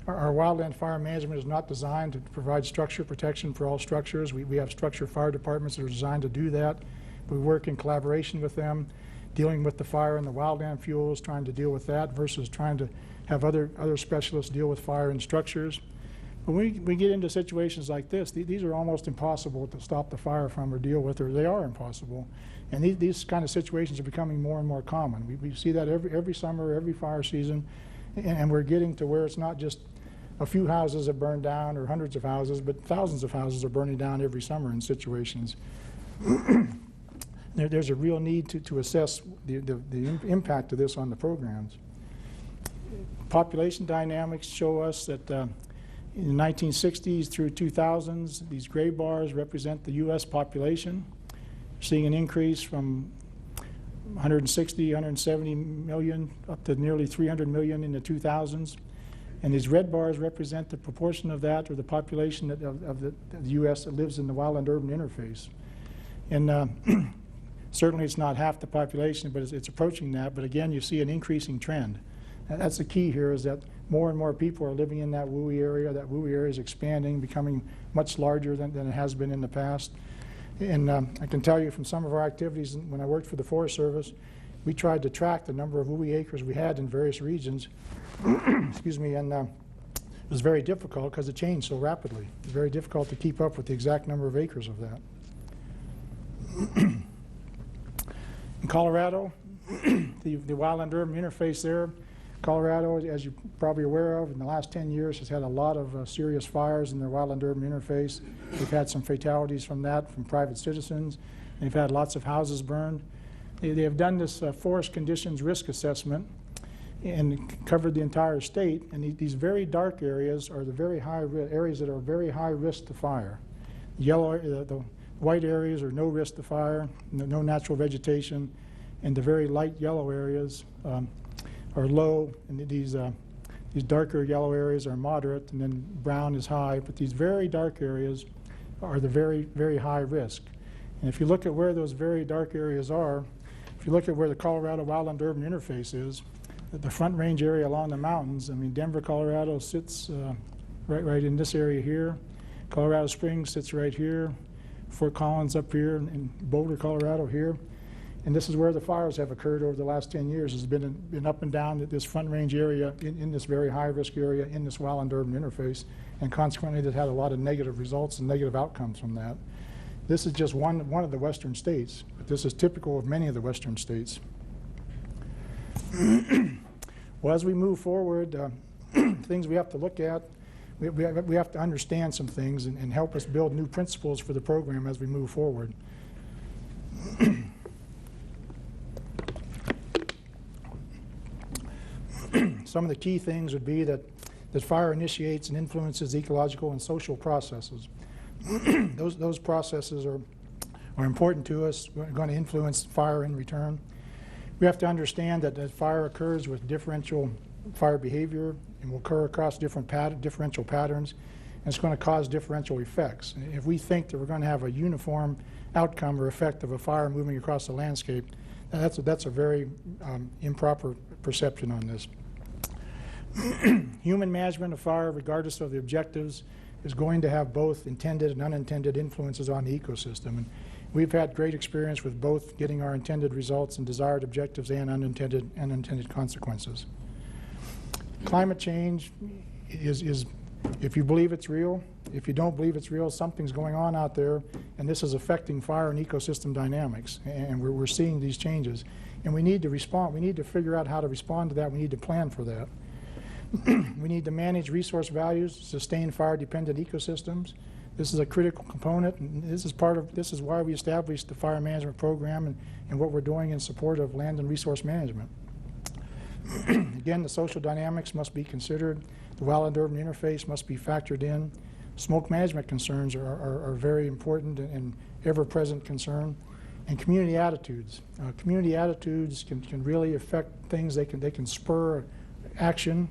Speaker 3: wildland fire management is not designed to provide structure protection for all structures. We have structure fire departments that are designed to do that. We work in collaboration with them, dealing with the fire and the wildland fuels, trying to deal with that versus trying to have other specialists deal with fire and structures. But when we get into situations like this, these are almost impossible to stop the fire from or deal with, or they are impossible. And these kind of situations are becoming more and more common. We see that every summer, every fire season, and we're getting to where it's not just a few houses that burn down or hundreds of houses, but thousands of houses are burning down every summer in situations. There's a real need to assess the impact of this on the programs. Population dynamics show us that in the 1960s through 2000s, these gray bars represent the U.S. population, seeing an increase from 160, 170 million up to nearly 300 million in the 2000s. And these red bars represent the proportion of that, or the population of the U.S. that lives in the wildland-urban interface. And certainly it's not half the population, but it's approaching that. But again, you see an increasing trend. And that's the key here, is that more and more people are living in that WUI area. That WUI area is expanding, becoming much larger than it has been in the past. And I can tell you from some of our activities, when I worked for the Forest Service, we tried to track the number of WUI acres we had in various regions. Excuse me, and it was very difficult because it changed so rapidly. It was very difficult to keep up with the exact number of acres of that. In Colorado, the wildland-urban interface there Colorado, as you're probably aware of, in the last 10 years has had a lot of serious fires in their wildland-urban interface. They've had some fatalities from that, from private citizens. They've had lots of houses burned. They have done this forest conditions risk assessment and covered the entire state. And these very dark areas are the very high areas that are very high risk to fire. The white areas are no risk to fire, no natural vegetation, and the very light yellow areas are low, and these darker yellow areas are moderate, and then brown is high. But these very dark areas are the very, very high risk. And if you look at where those very dark areas are, if you look at where the Colorado wildland-urban interface is, the Front Range area along the mountains, I mean, Denver, Colorado sits right in this area here. Colorado Springs sits right here. Fort Collins up here, and Boulder, Colorado here. And this is where the fires have occurred over the last 10 years. It's been up and down at this Front Range area, in this very high-risk area, in this wildland-urban interface, and consequently, they've had a lot of negative results and negative outcomes from that. This is just one of the western states, but this is typical of many of the western states. Well, as we move forward, things we have to look at, we have to understand some things and help us build new principles for the program as we move forward. Some of the key things would be that fire initiates and influences ecological and social processes. Those processes are important to us. We're going to influence fire in return. We have to understand that fire occurs with differential fire behavior and will occur across differential patterns, and it's going to cause differential effects. If we think that we're going to have a uniform outcome or effect of a fire moving across the landscape, that's a very improper perception on this. Human management of fire, regardless of the objectives, is going to have both intended and unintended influences on the ecosystem. And we've had great experience with both getting our intended results and desired objectives and unintended consequences. Climate change is, if you believe it's real, if you don't believe it's real, something's going on out there, and this is affecting fire and ecosystem dynamics, and we're seeing these changes. And we need to respond. We need to figure out how to respond to that. We need to plan for that. We need to manage resource values, sustain fire-dependent ecosystems. This is a critical component, and this is why we established the fire management program and what we're doing in support of land and resource management. Again, the social dynamics must be considered. The wildland-urban interface must be factored in. Smoke management concerns are very important and ever-present concern. And community attitudes. Community attitudes can really affect things. They can spur action.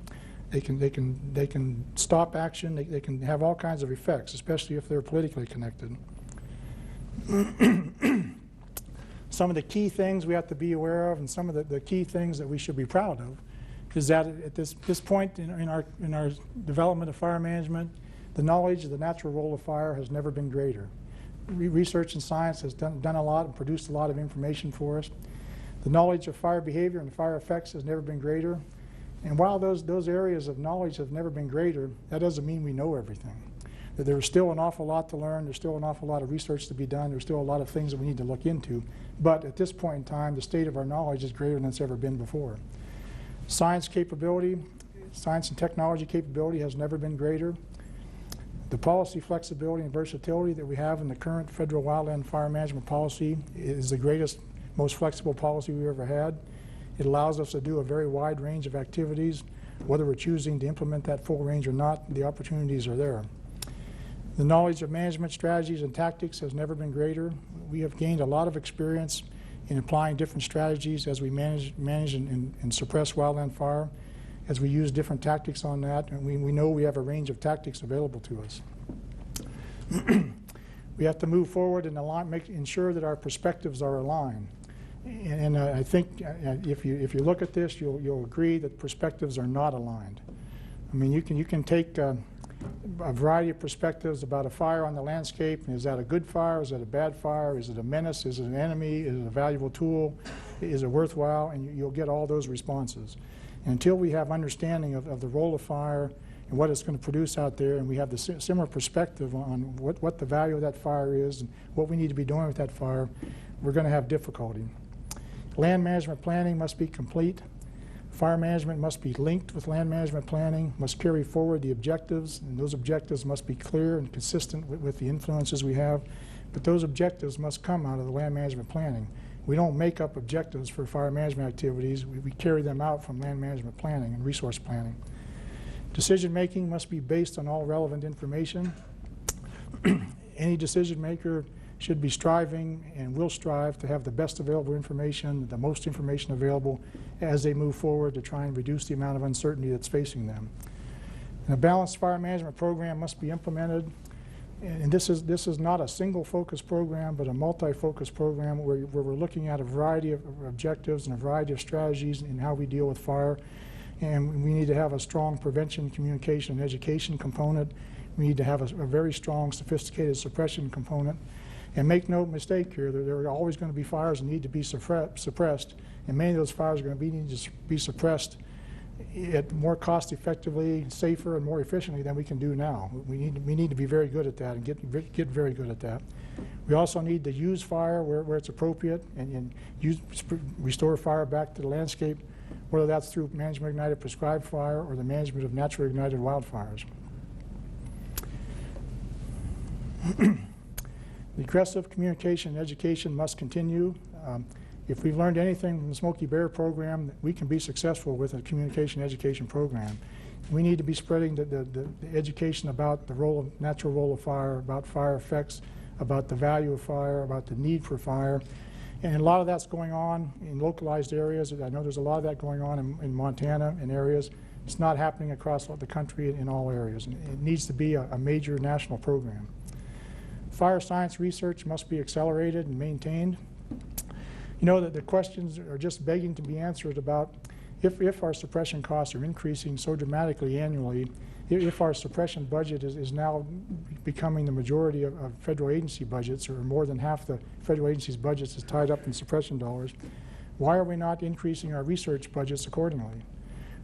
Speaker 3: They can stop action. They can have all kinds of effects, especially if they're politically connected. Some of the key things we have to be aware of, and some of the key things that we should be proud of, is that at this point in our development of fire management, the knowledge of the natural role of fire has never been greater. Research and science has done a lot and produced a lot of information for us. The knowledge of fire behavior and fire effects has never been greater. And while those areas of knowledge have never been greater, that doesn't mean we know everything. That there's still an awful lot to learn, there's still an awful lot of research to be done, there's still a lot of things that we need to look into. But at this point in time, the state of our knowledge is greater than it's ever been before. Science capability, science and technology capability has never been greater. The policy flexibility and versatility that we have in the current federal wildland fire management policy is the greatest, most flexible policy we've ever had. It allows us to do a very wide range of activities. Whether we're choosing to implement that full range or not, the opportunities are there. The knowledge of management strategies and tactics has never been greater. We have gained a lot of experience in applying different strategies as we manage and suppress wildland fire, as we use different tactics on that, and we know we have a range of tactics available to us. We have to move forward and ensure that our perspectives are aligned. And I think if you look at this, you'll agree that perspectives are not aligned. I mean, you can take a variety of perspectives about a fire on the landscape. Is that a good fire? Is that a bad fire? Is it a menace? Is it an enemy? Is it a valuable tool? Is it worthwhile? And you'll get all those responses. And until we have understanding of the role of fire and what it's going to produce out there, and we have the similar perspective on what the value of that fire is and what we need to be doing with that fire, we're going to have difficulty. Land management planning must be complete. Fire management must be linked with land management planning, must carry forward the objectives, and those objectives must be clear and consistent with the influences we have. But those objectives must come out of the land management planning. We don't make up objectives for fire management activities. We carry them out from land management planning and resource planning. Decision making must be based on all relevant information. Any decision maker should be striving and will strive to have the best available information, the most information available as they move forward to try and reduce the amount of uncertainty that's facing them. And a balanced fire management program must be implemented. And this is not a single focus program, but a multi-focus program where we're looking at a variety of objectives and a variety of strategies in how we deal with fire. And we need to have a strong prevention, communication, and education component. We need to have a very strong, sophisticated suppression component. And make no mistake here, there are always going to be fires that need to be suppressed. And many of those fires are going to need to be suppressed more cost effectively, safer, and more efficiently than we can do now. We need to be very good at that and get very good at that. We also need to use fire where it's appropriate and restore fire back to the landscape, whether that's through management ignited prescribed fire or the management of naturally ignited wildfires. The aggressive communication and education must continue. If we've learned anything from the Smokey Bear program, we can be successful with a communication education program. We need to be spreading the education about the natural role of fire, about fire effects, about the value of fire, about the need for fire. And a lot of that's going on in localized areas. I know there's a lot of that going on in Montana and areas. It's not happening across the country in all areas. And it needs to be a major national program. Fire science research must be accelerated and maintained. You know that the questions are just begging to be answered about if our suppression costs are increasing so dramatically annually, if our suppression budget is now becoming the majority of federal agency budgets, or more than half the federal agency's budgets is tied up in suppression dollars, why are we not increasing our research budgets accordingly?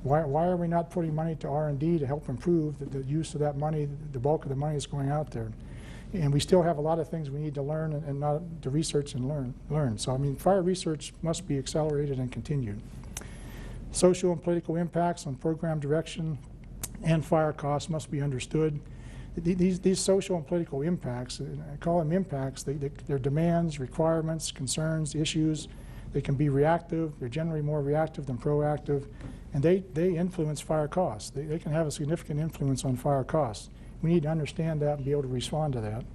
Speaker 3: Why are we not putting money to R&D to help improve the use of that money, the bulk of the money that's going out there? And we still have a lot of things we need to learn and not to research and learn. So, I mean, fire research must be accelerated and continued. Social and political impacts on program direction and fire costs must be understood. These social and political impacts, I call them impacts, they're demands, requirements, concerns, issues. They can be reactive. They're generally more reactive than proactive. And they influence fire costs. They can have a significant influence on fire costs. We need to understand that and be able to respond to that.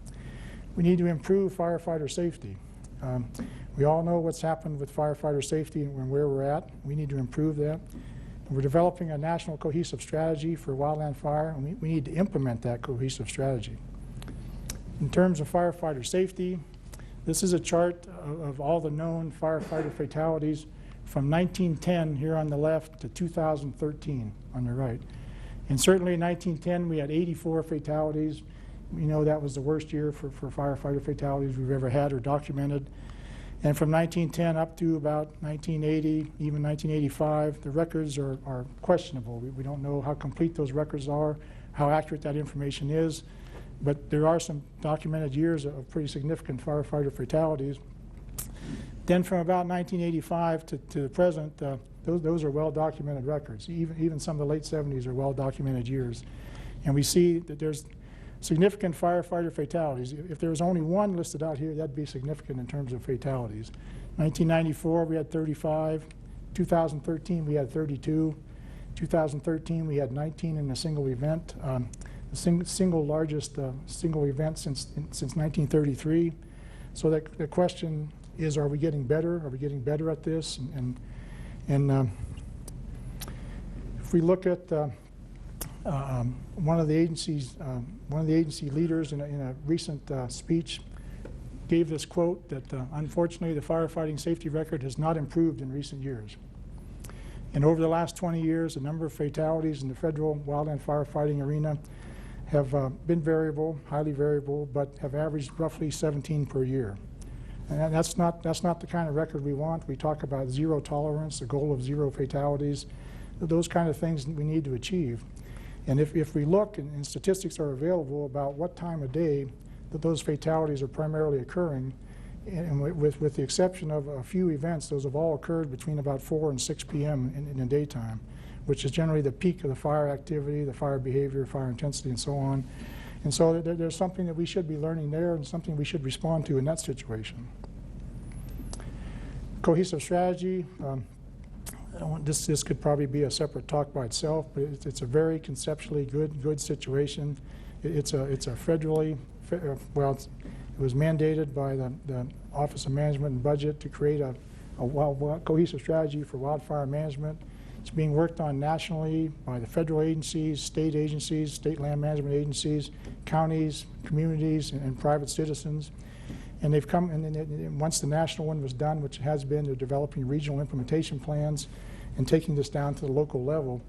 Speaker 3: We need to improve firefighter safety. We all know what's happened with firefighter safety and where we're at. We need to improve that. And we're developing a national cohesive strategy for wildland fire, and we need to implement that cohesive strategy. In terms of firefighter safety, this is a chart of all the known firefighter fatalities from 1910 here on the left to 2013 on the right. And certainly in 1910 we had 84 fatalities. We know that was the worst year for firefighter fatalities we've ever had or documented. And from 1910 up to about 1980, even 1985, the records are questionable. We don't know how complete those records are, how accurate that information is, but there are some documented years of pretty significant firefighter fatalities. Then from about 1985 to the present, those are well-documented records. Even some of the late 70s are well-documented years. And we see that there's significant firefighter fatalities. If there was only one listed out here, that'd be significant in terms of fatalities. 1994, we had 35. 2013, we had 32. 2013, we had 19 in a single event. The single largest single event since 1933. So the question is, are we getting better? Are we getting better at this? And if we look at one of the agency leaders in a recent speech gave this quote that unfortunately the firefighting safety record has not improved in recent years. And over the last 20 years, the number of fatalities in the federal wildland firefighting arena have been variable, highly variable, but have averaged roughly 17 per year. And that's not the kind of record we want. We talk about zero tolerance, the goal of zero fatalities, those kind of things we need to achieve. And if we look, and statistics are available about what time of day that those fatalities are primarily occurring, And with the exception of a few events, those have all occurred between about 4 and 6 p.m. in the daytime, which is generally the peak of the fire activity, the fire behavior, fire intensity, and so on. And so there's something that we should be learning there and something we should respond to in that situation. Cohesive strategy. This could probably be a separate talk by itself, but it's a very conceptually good situation. It's a federally, well, it was mandated by the Office of Management and Budget to create a cohesive strategy for wildfire management. It's being worked on nationally by the federal agencies, state land management agencies, counties, communities, and private citizens. And they've come, and once the national one was done, which it has been, they're developing regional implementation plans and taking this down to the local level.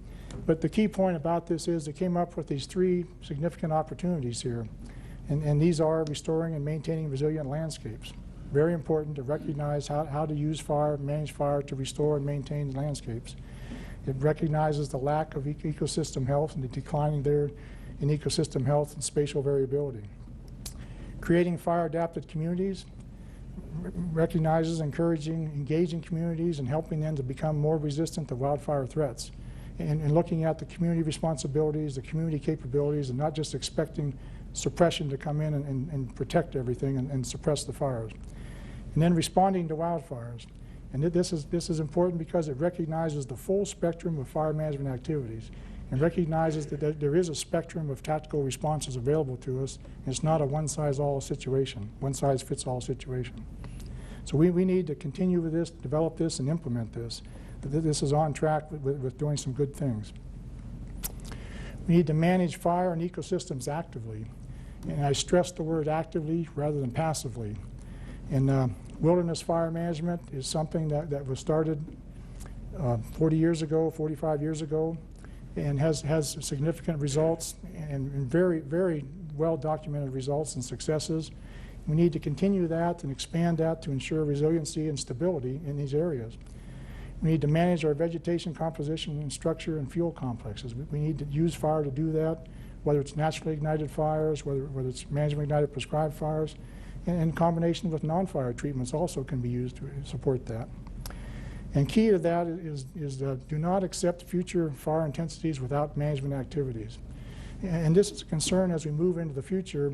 Speaker 3: But the key point about this is they came up with these 3 significant opportunities here. And these are restoring and maintaining resilient landscapes. Very important to recognize how to use fire, manage fire to restore and maintain landscapes. It recognizes the lack of ecosystem health and the declining there in ecosystem health and spatial variability. Creating fire-adapted communities recognizes encouraging, engaging communities and helping them to become more resistant to wildfire threats. And looking at the community responsibilities, the community capabilities, and not just expecting suppression to come in and protect everything and suppress the fires. And then responding to wildfires. And this is important because it recognizes the full spectrum of fire management activities and recognizes that there is a spectrum of tactical responses available to us. And it's not a one-size-all situation, one-size-fits-all situation. So we need to continue with this, develop this, and implement this. This is on track with doing some good things. We need to manage fire and ecosystems actively. And I stress the word actively rather than passively. And wilderness fire management is something that was started 40 years ago, 45 years ago, and has significant results and very, very well-documented results and successes. We need to continue that and expand that to ensure resiliency and stability in these areas. We need to manage our vegetation composition and structure and fuel complexes. We need to use fire to do that, whether it's naturally ignited fires, whether it's management ignited prescribed fires, and in combination with non-fire treatments also can be used to support that. And key to that is do not accept future fire intensities without management activities. And this is a concern as we move into the future.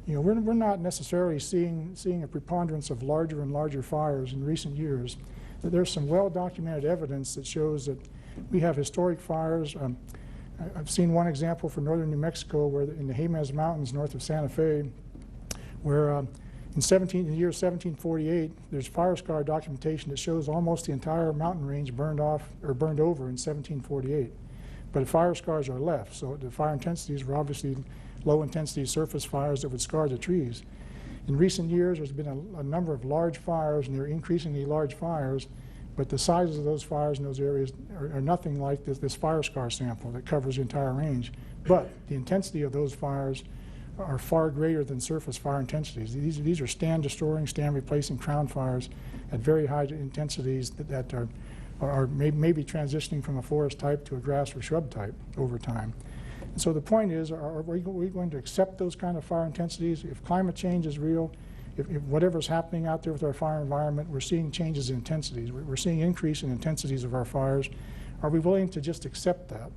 Speaker 3: You know, we're not necessarily seeing a preponderance of larger and larger fires in recent years. There's some well-documented evidence that shows that we have historic fires. I've seen one example for northern New Mexico where in the Jemez Mountains north of Santa Fe, where in the year 1748, there's fire scar documentation that shows almost the entire mountain range burned off or burned over in 1748. But fire scars are left, so the fire intensities were obviously low-intensity surface fires that would scar the trees. In recent years, there's been a number of large fires, and they're increasingly large fires, but the sizes of those fires in those areas are nothing like this fire scar sample that covers the entire range. But the intensity of those fires are far greater than surface fire intensities. These are stand destroying, stand replacing crown fires at very high intensities that are maybe transitioning from a forest type to a grass or shrub type over time. And so the point is, are we going to accept those kind of fire intensities? If climate change is real, if whatever's happening out there with our fire environment, we're seeing changes in intensities. We're seeing increase in intensities of our fires. Are we willing to just accept that?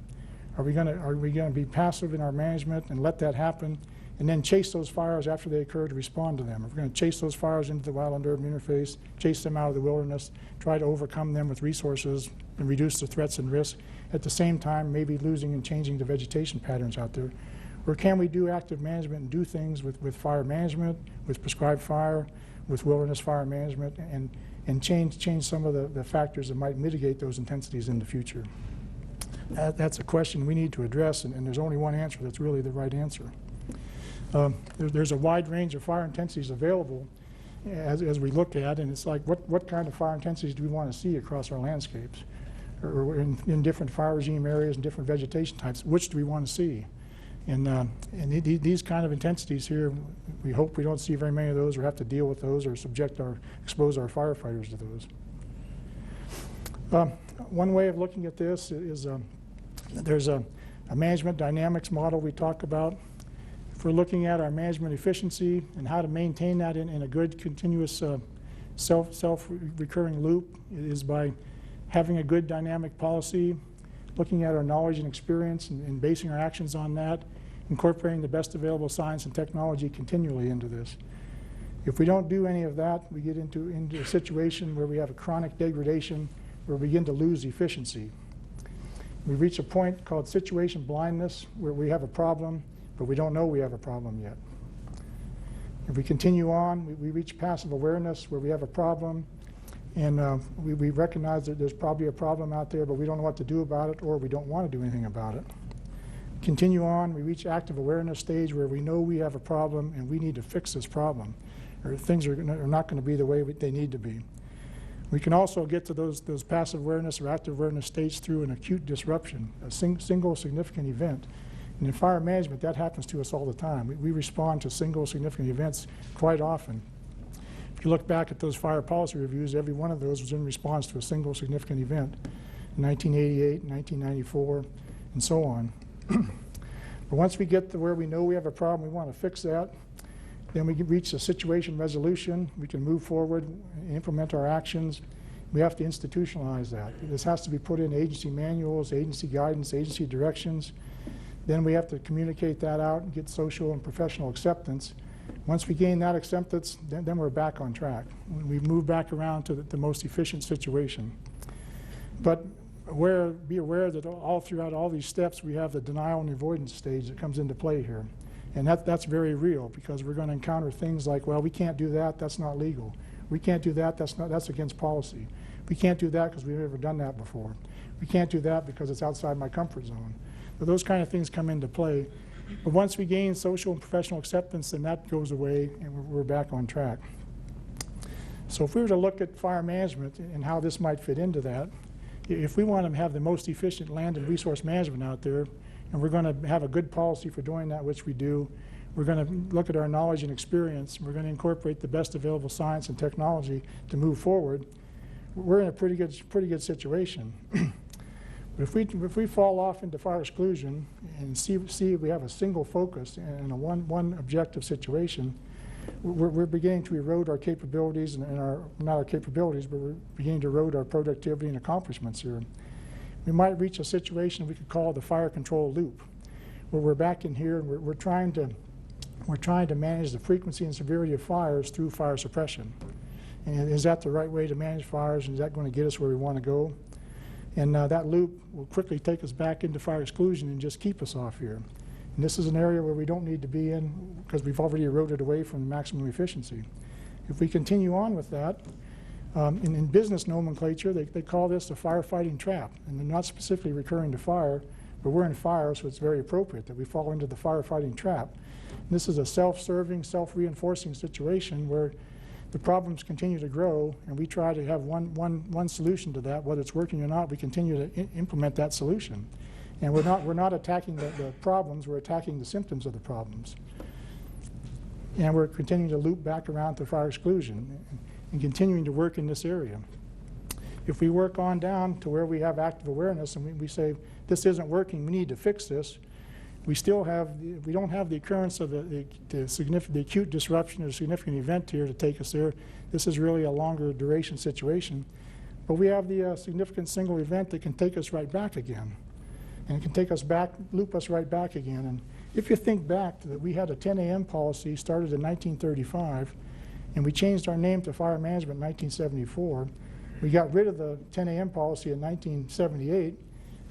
Speaker 3: Are we going to be passive in our management and let that happen, and then chase those fires after they occur to respond to them? If we're going to chase those fires into the wildland-urban interface, chase them out of the wilderness, try to overcome them with resources and reduce the threats and risks, at the same time maybe losing and changing the vegetation patterns out there? Or can we do active management and do things with fire management, with prescribed fire, with wilderness fire management, and change some of the factors that might mitigate those intensities in the future? That's a question we need to address, and there's only one answer that's really the right answer. There's a wide range of fire intensities available as we look at, and it's like what kind of fire intensities do we want to see across our landscapes, or in different fire regime areas and different vegetation types? Which do we want to see? And these kind of intensities here, we hope we don't see very many of those or have to deal with those or expose our firefighters to those. One way of looking at this is there's a management dynamics model we talk about. for looking at our management efficiency and how to maintain that in a good continuous self-recurring loop is by having a good dynamic policy, looking at our knowledge and experience and basing our actions on that, incorporating the best available science and technology continually into this. If we don't do any of that, we get into a situation where we have a chronic degradation, where we begin to lose efficiency. We reach a point called situation blindness, where we have a problem, but we don't know we have a problem yet. If we continue on, we reach passive awareness, where we have a problem, and we recognize that there's probably a problem out there, but we don't know what to do about it, or we don't want to do anything about it. Continue on, we reach active awareness stage, where we know we have a problem and we need to fix this problem, or things are not going to be the way they need to be. We can also get to those passive awareness or active awareness states through an acute disruption, a single significant event. And in fire management, that happens to us all the time. We respond to single significant events quite often. If you look back at those fire policy reviews, every one of those was in response to a single significant event, in 1988, 1994, and so on. But once we get to where we know we have a problem, we want to fix that, then we can reach a situation resolution. We can move forward and implement our actions. We have to institutionalize that. This has to be put in agency manuals, agency guidance, agency directions. Then we have to communicate that out and get social and professional acceptance. Once we gain that acceptance, then we're back on track. We move back around to the most efficient situation. But be aware that all throughout all these steps, we have the denial and avoidance stage that comes into play here. And that's very real, because we're going to encounter things like, well, we can't do that, that's not legal. We can't do that, that's against policy. We can't do that because we've never done that before. We can't do that because it's outside my comfort zone. So those kind of things come into play. But once we gain social and professional acceptance, then that goes away and we're back on track. So if we were to look at fire management and how this might fit into that, if we want to have the most efficient land and resource management out there, and we're going to have a good policy for doing that, which we do, we're going to look at our knowledge and experience, we're going to incorporate the best available science and technology to move forward, we're in a pretty good situation. But if we fall off into fire exclusion and see we have a single focus and a one objective situation, we're beginning to erode our capabilities and not our capabilities, but we're beginning to erode our productivity and accomplishments here. We might reach a situation we could call the fire control loop, where we're back in here and we're trying to manage the frequency and severity of fires through fire suppression. And is that the right way to manage fires, and is that going to get us where we want to go? And that loop will quickly take us back into fire exclusion and just keep us off here. And this is an area where we don't need to be in, because we've already eroded away from maximum efficiency. If we continue on with that, in business nomenclature, they call this a firefighting trap. And they're not specifically recurring to fire, but we're in fire, so it's very appropriate that we fall into the firefighting trap. And this is a self-serving, self-reinforcing situation where the problems continue to grow, and we try to have one solution to that. Whether it's working or not, we continue to implement that solution. And we're not attacking the problems, we're attacking the symptoms of the problems. And we're continuing to loop back around to fire exclusion and continuing to work in this area. If we work on down to where we have active awareness and we say, this isn't working, we need to fix this, we don't have the occurrence of the acute disruption or significant event here to take us there. This is really a longer duration situation. But we have the significant single event that can take us right back again. And it can take us back, loop us right back again. And if you think back that we had a 10 a.m. policy started in 1935, and we changed our name to fire management in 1974. We got rid of the 10 a.m. policy in 1978,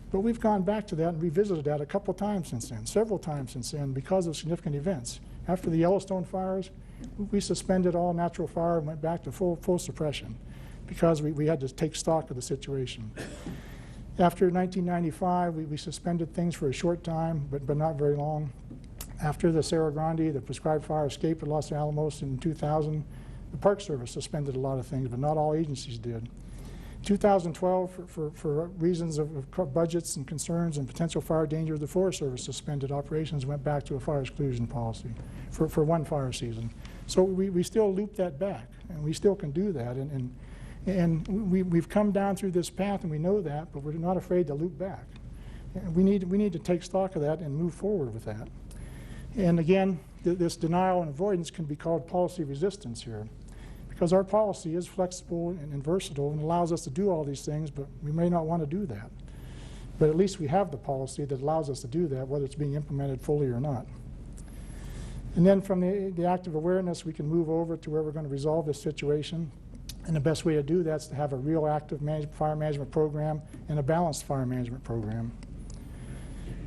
Speaker 3: but we've gone back to that and revisited that a couple times since then, several times since then, because of significant events. After the Yellowstone fires, we suspended all natural fire and went back to full suppression because we had to take stock of the situation. After 1995, we suspended things for a short time, but not very long. After the Cerro Grande, the prescribed fire escape at Los Alamos in 2000, the Park Service suspended a lot of things, but not all agencies did. 2012, for reasons of budgets and concerns and potential fire danger, the Forest Service suspended operations, went back to a fire exclusion policy for one fire season. So we still loop that back, and we still can do that. And we've come down through this path, and we know that, but we're not afraid to loop back. And we need to take stock of that and move forward with that. And again, this denial and avoidance can be called policy resistance here, because our policy is flexible and versatile and allows us to do all these things, but we may not want to do that. But at least we have the policy that allows us to do that, whether it's being implemented fully or not. And then from the active awareness, we can move over to where we're going to resolve this situation. And the best way to do that is to have a real active fire management program and a balanced fire management program.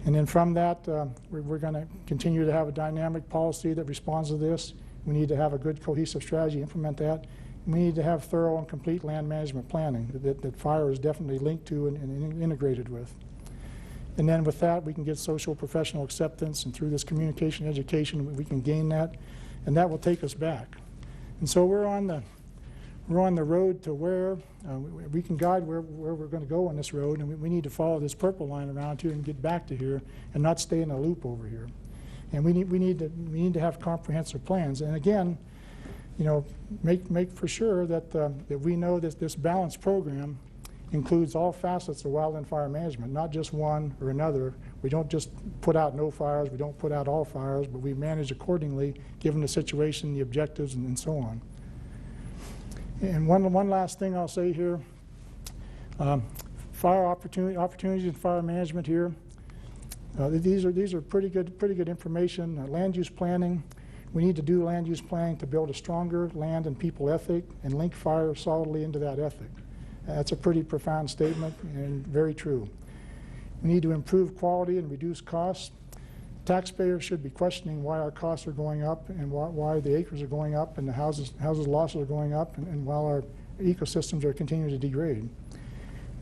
Speaker 3: And then from that, we're going to continue to have a dynamic policy that responds to this. We need to have a good cohesive strategy, implement that. We need to have thorough and complete land management planning that fire is definitely linked to and integrated with. And then with that, we can get social professional acceptance, and through this communication education, we can gain that, and that will take us back. And so we're on the road to where we can guide where we're going to go on this road, and we need to follow this purple line around here and get back to here and not stay in a loop over here. And we need to have comprehensive plans. And again, you know, make for sure that we know that this balanced program includes all facets of wildland fire management, not just one or another. We don't just put out no fires, we don't put out all fires, but we manage accordingly given the situation, the objectives, and so on. And one last thing I'll say here, fire opportunities in fire management here. These are pretty good information. Land use planning. We need to do land use planning to build a stronger land and people ethic and link fire solidly into that ethic. That's a pretty profound statement and very true. We need to improve quality and reduce costs. Taxpayers should be questioning why our costs are going up and why the acres are going up and the houses losses are going up and while our ecosystems are continuing to degrade.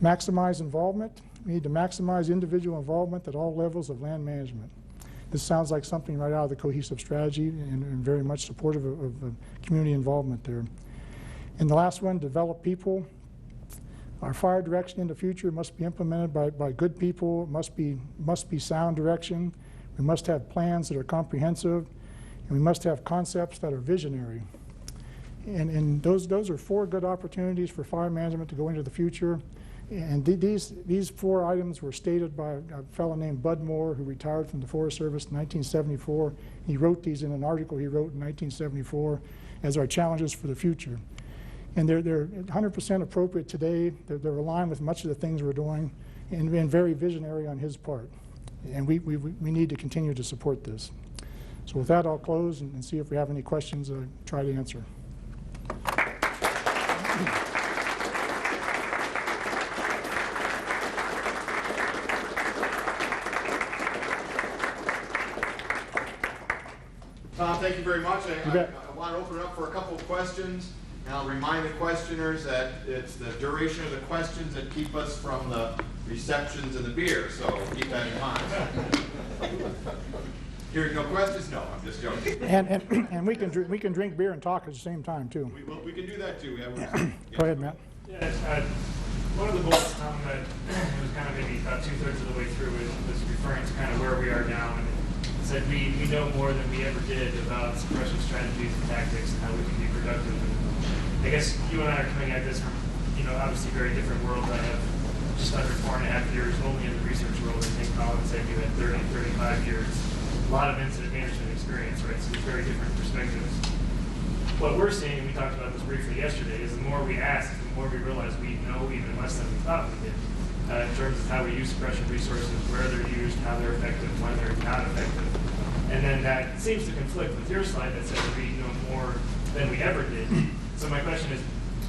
Speaker 3: Maximize involvement. We need to maximize individual involvement at all levels of land management. This sounds like something right out of the cohesive strategy and very much supportive of community involvement there. And the last one, develop people. Our fire direction in the future must be implemented by good people. It must be sound direction. We must have plans that are comprehensive, and we must have concepts that are visionary. And those are 4 good opportunities for fire management to go into the future. And these 4 items were stated by a fellow named Bud Moore, who retired from the Forest Service in 1974. He wrote these in an article he wrote in 1974 as our challenges for the future. And they're 100% appropriate today. They're aligned with much of the things we're doing and very visionary on his part. And we need to continue to support this. So with that, I'll close and see if we have any questions and try to answer.
Speaker 1: Tom, thank you very much.
Speaker 3: You bet.
Speaker 1: I want to open it up for a couple of questions. And I'll remind the questioners that it's the duration of the questions that keep us from the receptions and the beer, so keep that in mind. Hearing no questions? No, I'm just joking.
Speaker 3: And we can drink beer and talk at the same time too.
Speaker 1: We can do that too.
Speaker 3: Go ahead, Matt.
Speaker 5: Yeah, one of the bullets, Tom, that was kind of maybe about 2/3 of the way through was referring to kind of where we are now, and it said we know more than we ever did about suppression strategies and tactics and how we can be productive. And I guess you and I are coming at this from, obviously very different worlds. I have just under 4.5 years only in the research world. I think Colin said you had 30, 35 years. A lot of incident management experience, right? So there's very different perspectives. What we're seeing, and we talked about this briefly yesterday, is the more we ask, the more we realize we know even less than we thought we did in terms of how we use suppression resources, where they're used, how they're effective, when they're not effective. And then that seems to conflict with your slide that says we know more than we ever did. So my question is,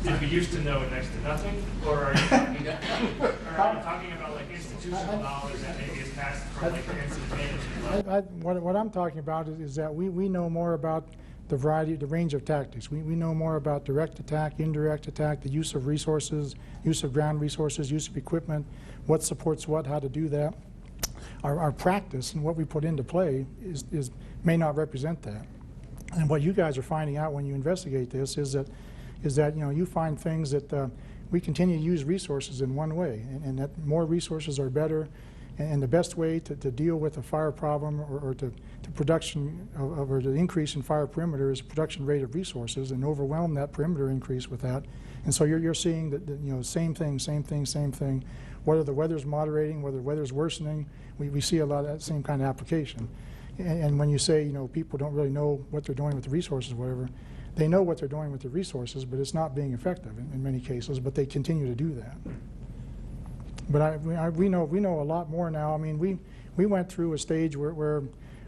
Speaker 5: did we used to know next to nothing, or are you talking about like institutional knowledge that maybe is passed from like the incident management level?
Speaker 3: What I'm talking about is that we know more about the range of tactics. We know more about direct attack, indirect attack, the use of resources, use of ground resources, use of equipment, what supports what, how to do that. Our practice and what we put into play may not represent that. And what you guys are finding out when you investigate this is that you find things that we continue to use resources in one way, and that more resources are better. And the best way to deal with a fire problem or to production or the increase in fire perimeter is production rate of resources, and overwhelm that perimeter increase with that. And so you're seeing that same thing. Whether the weather's moderating, whether the weather's worsening, we see a lot of that same kind of application. And when you say, you know, people don't really know what they're doing with the resources, whatever, they know what they're doing with the resources, but it's not being effective in many cases, but they continue to do that. But we know a lot more now. I mean, we went through a stage where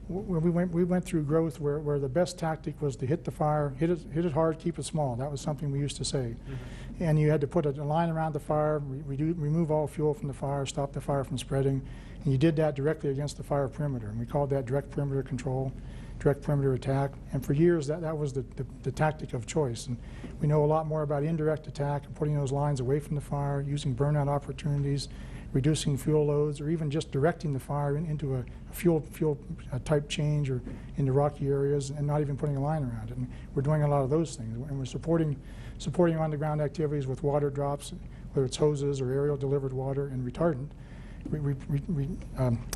Speaker 3: we went through growth where the best tactic was to hit the fire, hit it hard, keep it small. That was something we used to say. Mm-hmm. And you had to put a line around the fire, remove all fuel from the fire, stop the fire from spreading. And you did that directly against the fire perimeter. And we called that direct perimeter control, direct perimeter attack. And for years, that was the tactic of choice. And we know a lot more about indirect attack and putting those lines away from the fire, using burnout opportunities, reducing fuel loads, or even just directing the fire into a fuel type change or into rocky areas and not even putting a line around it. And we're doing a lot of those things. And we're supporting on-the-ground activities with water drops, whether it's hoses or aerial delivered water, and retardant.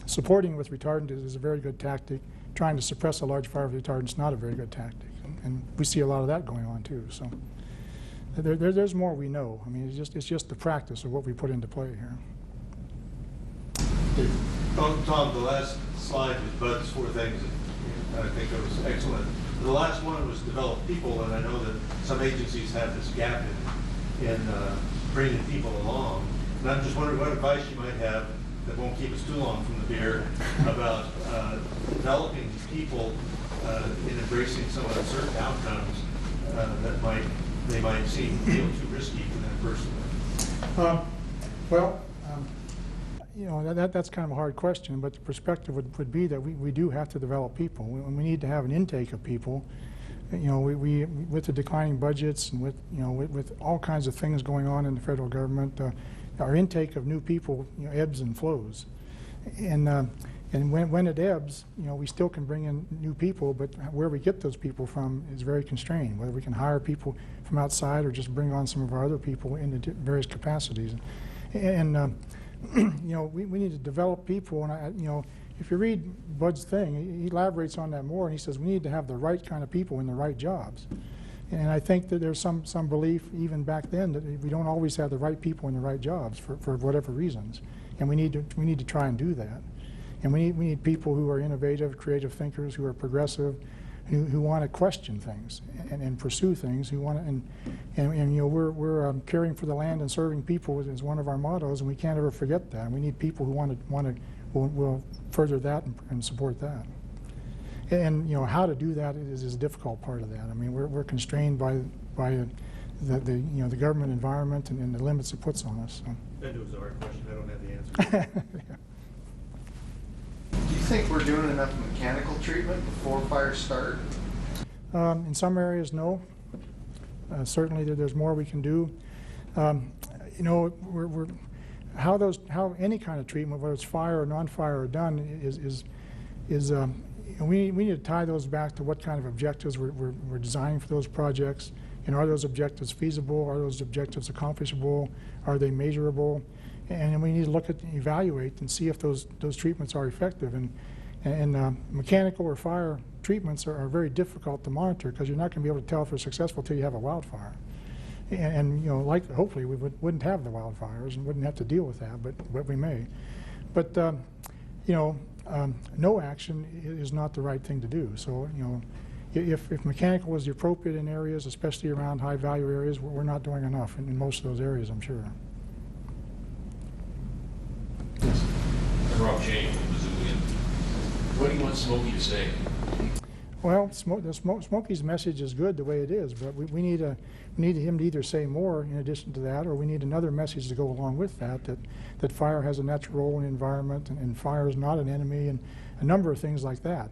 Speaker 3: Supporting with retardant is a very good tactic. Trying to suppress a large fire with retardant is not a very good tactic. And we see a lot of that going on too. So there's more we know. I mean, it's just the practice of what we put into play here.
Speaker 6: Tom, the last slide was Bud's 4 things, and I think that was excellent. The last one was develop people, and I know that some agencies have this gap in bringing people along. And I'm just wondering what advice you might have that won't keep us too long from the beer about developing people in embracing some of the certain outcomes that they might feel too risky for them personally.
Speaker 3: You know, that's kind of a hard question, but the perspective would be that we do have to develop people. We need to have an intake of people. You know, we with the declining budgets and with all kinds of things going on in the federal government, our intake of new people, you know, ebbs and flows. And when it ebbs, you know, we still can bring in new people, but where we get those people from is very constrained, whether we can hire people from outside or just bring on some of our other people into various capacities. And you know, we need to develop people, and you know, if you read Bud's thing, he elaborates on that more, and he says we need to have the right kind of people in the right jobs. And I think that there's some belief even back then that we don't always have the right people in the right jobs for whatever reasons, and we need to try and do that. And we need people who are innovative, creative thinkers, who are progressive, who want to question things and pursue things, who want to, and you know, we're caring for the land and serving people is one of our mottos, and we can't ever forget that. And we need people who will further that and support that. And you know, how to do that is a difficult part of that. I mean, we're constrained by the you know, the government environment and the limits it puts on us. So.
Speaker 6: That was a hard question. I don't have the answer.
Speaker 3: Yeah.
Speaker 1: Do you think we're doing enough mechanical treatment before fires start?
Speaker 3: In some areas, no. Certainly, there's more we can do. You know, how any kind of treatment, whether it's fire or non-fire, are done is we need to tie those back to what kind of objectives we're designing for those projects. And are those objectives feasible? Are those objectives accomplishable? Are they measurable? And we need to look at, evaluate, and see if those treatments are effective. And mechanical or fire treatments are very difficult to monitor because you're not going to be able to tell if they're successful until you have a wildfire. And you know, hopefully we wouldn't have the wildfires and wouldn't have to deal with that, but we may. But you know, no action is not the right thing to do. So you know, if mechanical is the appropriate in areas, especially around high value areas, we're not doing enough in most of those areas, I'm sure.
Speaker 7: Rob Cheney from Missoulian. What do you want Smokey to say?
Speaker 3: Well, Smokey's message is good the way it is, but we need him to either say more in addition to that, or we need another message to go along with that fire has a natural role in the environment, and fire is not an enemy, and a number of things like that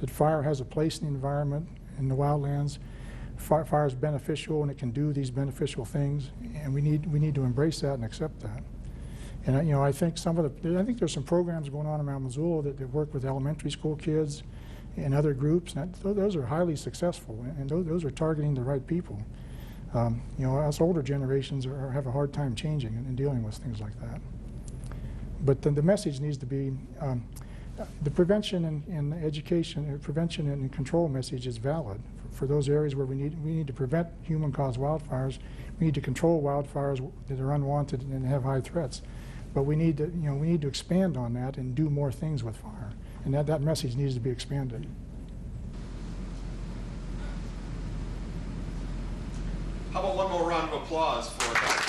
Speaker 3: fire has a place in the environment, in the wildlands. Fire is beneficial, and it can do these beneficial things, and we need to embrace that and accept that. And you know, I think there's some programs going on around Missoula that work with elementary school kids and other groups, and those are highly successful, and those are targeting the right people. You know, us older generations have a hard time changing and dealing with things like that. But then the message needs to be the prevention and education, prevention and control message is valid for those areas where we need to prevent human-caused wildfires. We need to control wildfires that are unwanted and have high threats. But we need to expand on that and do more things with fire. and that message needs to be expanded.
Speaker 1: How about one more round of applause for Dr.